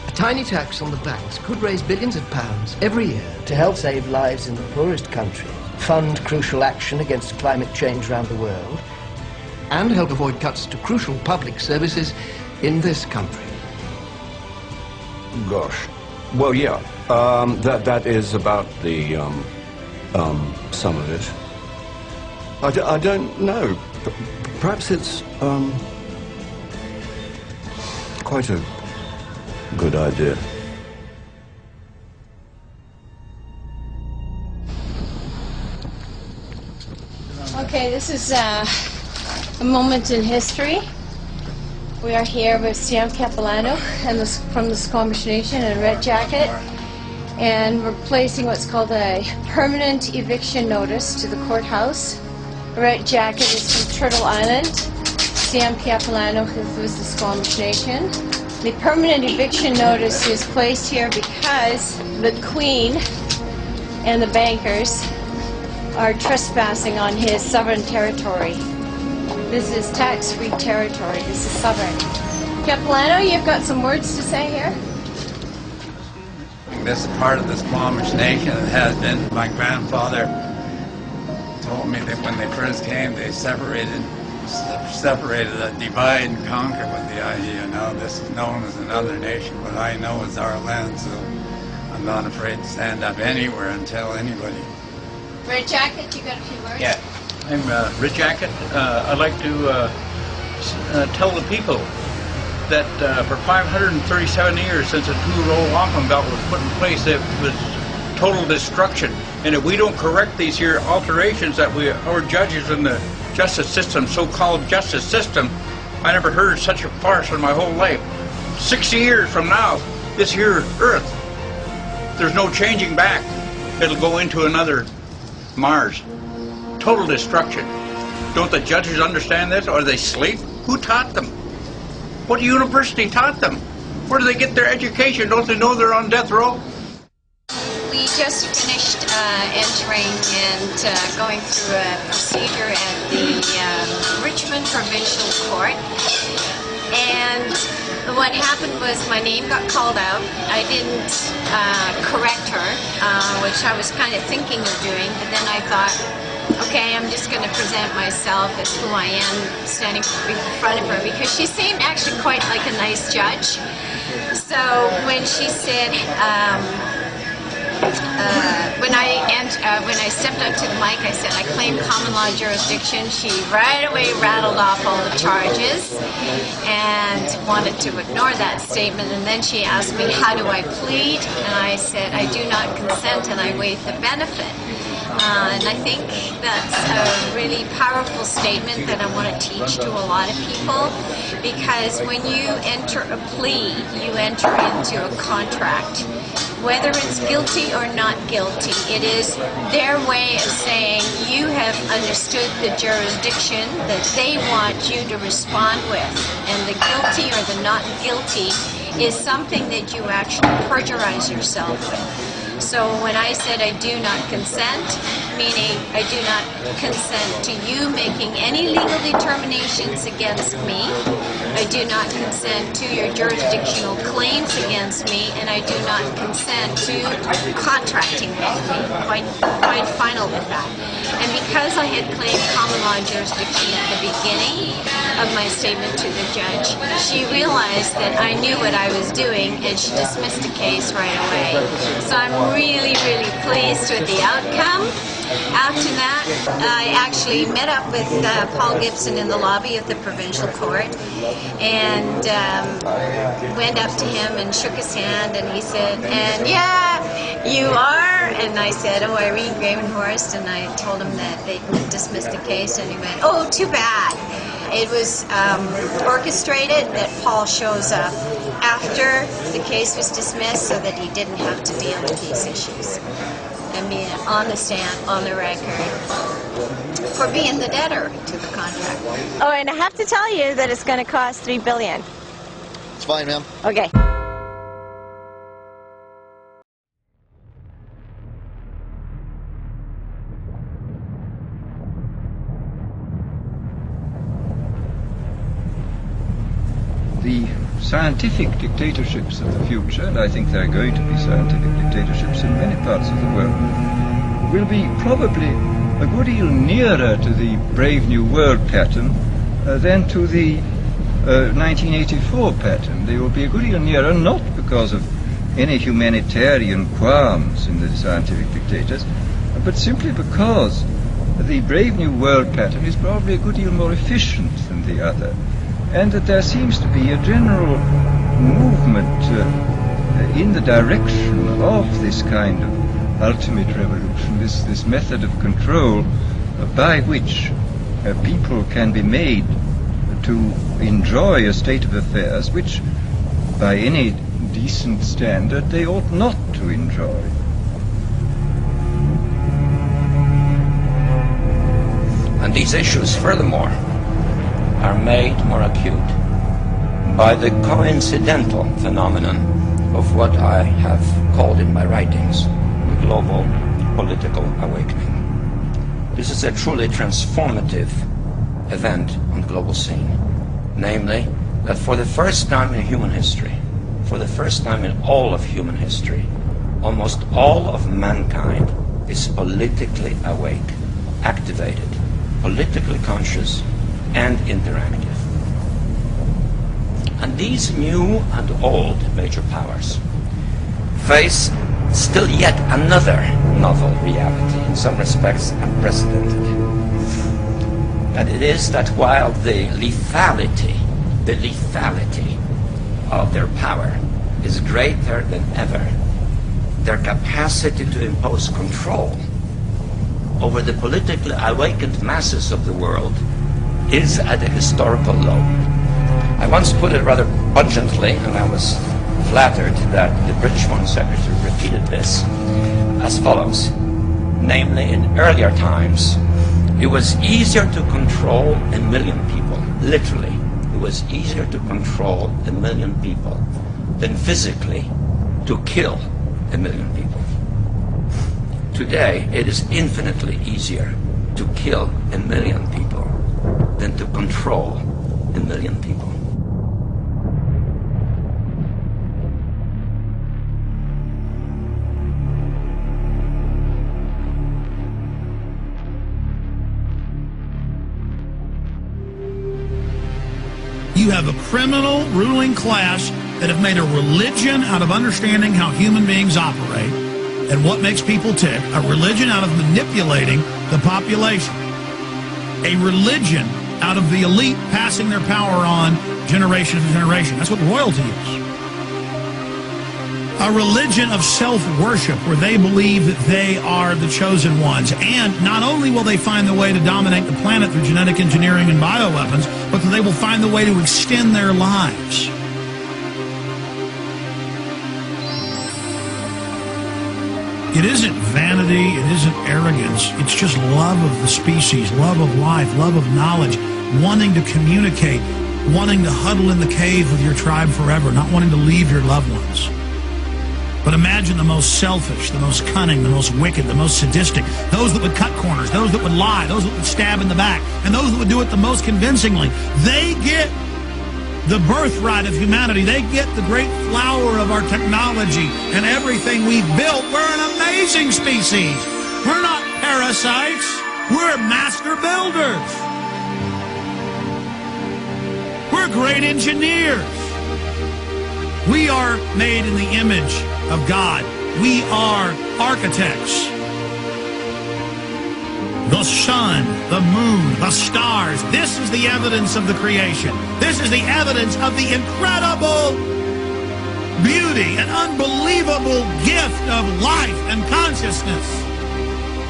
A tiny tax on the banks could raise billions of pounds every year to help save lives in the poorest countries, fund crucial action against climate change around the world, and help avoid cuts to crucial public services in this country. Gosh. Well, yeah. That is about the, some of it. I don't know. Perhaps it's, quite a good idea. Okay, this is a moment in history. We are here with Sam Capilano and from the Squamish Nation in a red jacket, and we're placing what's called a permanent eviction notice to the courthouse. The red jacket is from Turtle Island. Sam Capilano is with the Squamish Nation. The permanent eviction notice is placed here because the Queen and the bankers are trespassing on his sovereign territory. This is tax-free territory. This is sovereign. Capilano, you've got some words to say here? This is part of the Squamish Nation. It has been. My grandfather told me that when they first came, they separated, divide and conquer with the idea. Now this is known as another nation, but I know it's our land, so I'm not afraid to stand up anywhere and tell anybody. Red Jacket, you got a few words? Yeah, I'm Red Jacket. I'd like to tell the people that for 537 years since the two-row wampum belt was put in place, it was total destruction. And if we don't correct these here alterations that our judges in the justice system, so-called justice system, I never heard such a farce in my whole life. 60 years from now, this here earth, there's no changing back. It'll go into another Mars. Total destruction. Don't the judges understand this? Or they sleep? Who taught them? What university taught them? Where do they get their education? Don't they know they're on death row? We just finished entering and going through a procedure at the Richmond Provincial Court. And what happened was my name got called out. I didn't correct her, which I was kind of thinking of doing, but then I thought, okay, I'm just going to present myself as who I am standing in front of her, because she seemed actually quite like a nice judge. So when she said, when I stepped up to the mic, I said I claim common law jurisdiction. She right away rattled off all the charges and wanted to ignore that statement. And then she asked me, how do I plead? And I said, I do not consent and I waive the benefit. And I think that's a really powerful statement that I want to teach to a lot of people, because when you enter a plea, you enter into a contract. Whether it's guilty or not guilty, it is their way of saying you have understood the jurisdiction that they want you to respond with. And the guilty or the not guilty is something that you actually perjurize yourself with. So when I said I do not consent, meaning I do not consent to you making any legal determinations against me, I do not consent to your jurisdictional claims against me, and I do not consent to contracting with me. Quite final with that. And because I had claimed common law jurisdiction at the beginning of my statement to the judge, she realized that I knew what I was doing, and she dismissed the case right away. So I'm really, really pleased with the outcome. After that, I actually met up with Paul Gibson in the lobby of the provincial court and went up to him and shook his hand, and he said, and yeah, you are? And I said, oh, Irene Gravenhorst, and I told him that they dismissed the case, and he went, oh, too bad. It was orchestrated that Paul shows up after the case was dismissed so that he didn't have to deal with these issues. And being on the stand, on the record, for being the debtor to the contract. Oh, and I have to tell you that it's going to cost $3 billion. It's fine, ma'am. Okay. The scientific dictatorships of the future, and I think there are going to be scientific dictatorships in many parts of the world, will be probably a good deal nearer to the Brave New World pattern than to the 1984 pattern. They will be a good deal nearer, not because of any humanitarian qualms in the scientific dictators, but simply because the Brave New World pattern is probably a good deal more efficient than the other, and that there seems to be a general movement in the direction of this kind of ultimate revolution, this method of control by which people can be made to enjoy a state of affairs which, by any decent standard, they ought not to enjoy. And these issues, furthermore, are made more acute by the coincidental phenomenon of what I have called in my writings the global political awakening. This is a truly transformative event on the global scene, namely that for the first time in human history, for the first time in all of human history, almost all of mankind is politically awake, activated, politically conscious, and interactive. And these new and old major powers face still yet another novel reality, in some respects unprecedented. And it is that while the lethality of their power is greater than ever, their capacity to impose control over the politically awakened masses of the world is at a historical low. I once put it rather pungently, and I was flattered that the British Foreign Secretary repeated this, as follows. Namely, in earlier times, it was easier to control 1 million people, literally, it was easier to control 1 million people than physically to kill 1 million people. Today, it is infinitely easier to kill 1 million people than to control 1 million people. You have a criminal ruling class that have made a religion out of understanding how human beings operate and what makes people tick, a religion out of manipulating the population, a religion out of the elite passing their power on generation to generation. That's what royalty is. A religion of self-worship where they believe that they are the chosen ones. And not only will they find the way to dominate the planet through genetic engineering and bioweapons, but that they will find the way to extend their lives. It isn't vanity, it isn't arrogance, it's just love of the species, love of life, love of knowledge, wanting to communicate, wanting to huddle in the cave with your tribe forever, not wanting to leave your loved ones. But imagine the most selfish, the most cunning, the most wicked, the most sadistic, those that would cut corners, those that would lie, those that would stab in the back, and those that would do it the most convincingly. They get the birthright of humanity. They get the great flower of our technology and everything we've built. We're an amazing species. We're not parasites. We're master builders. We're great engineers. We are made in the image of God. We are architects. The sun, the moon, the stars. This is the evidence of the creation. This is the evidence of the incredible beauty and unbelievable gift of life and consciousness.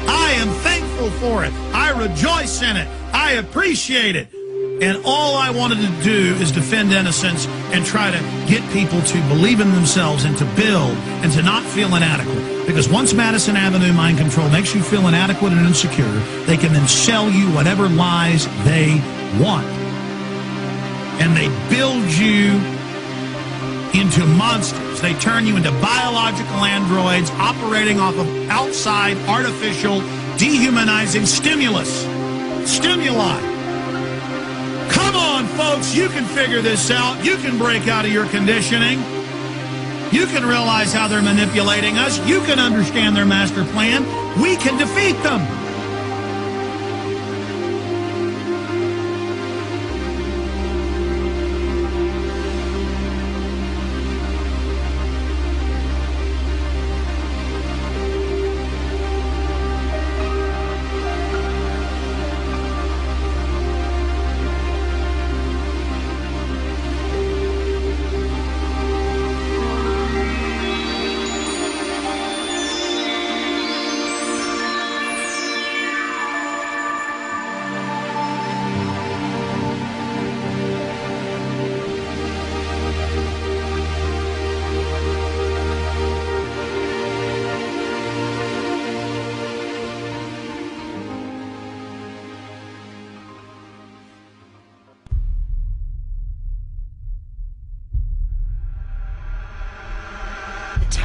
I am thankful for it. I rejoice in it. I appreciate it. And all I wanted to do is defend innocence and try to get people to believe in themselves and to build and to not feel inadequate. Because once Madison Avenue mind control makes you feel inadequate and insecure, they can then sell you whatever lies they want. And they build you into monsters. They turn you into biological androids operating off of outside, artificial, dehumanizing stimuli. Come on, folks, you can figure this out. You can break out of your conditioning. You can realize how they're manipulating us. You can understand their master plan. We can defeat them.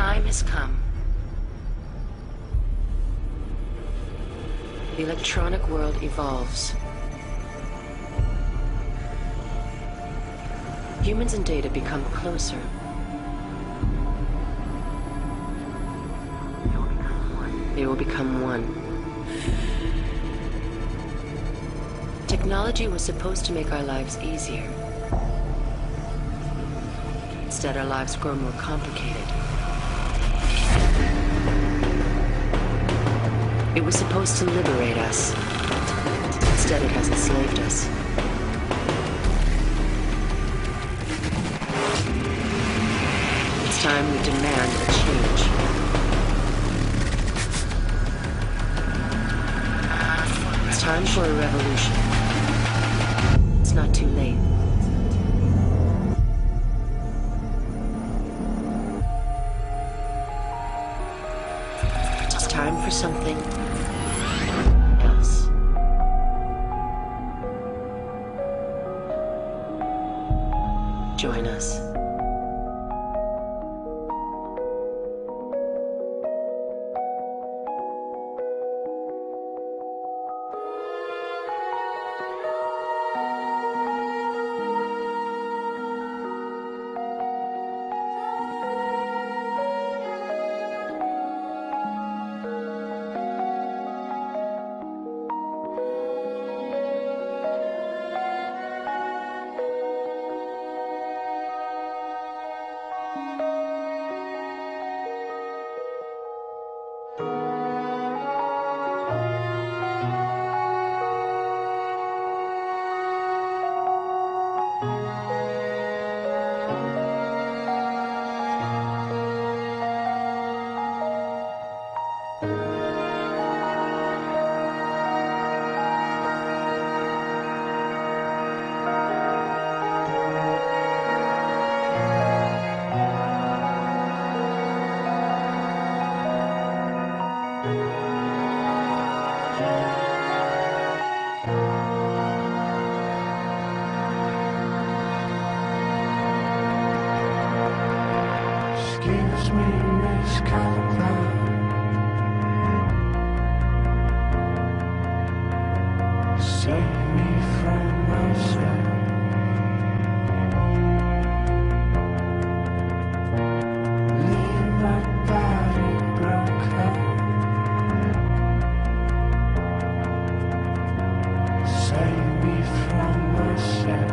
time has come. The electronic world evolves. Humans and data become closer. They will become one. Technology was supposed to make our lives easier. Instead, our lives grow more complicated. It was supposed to liberate us. Instead, it has enslaved us. It's time we demand a change. It's time for a revolution. It's not too late. It's time for something else. Join us. Excuse me, Miss Caliban. Save me from myself. Leave my body broken. Save me from myself.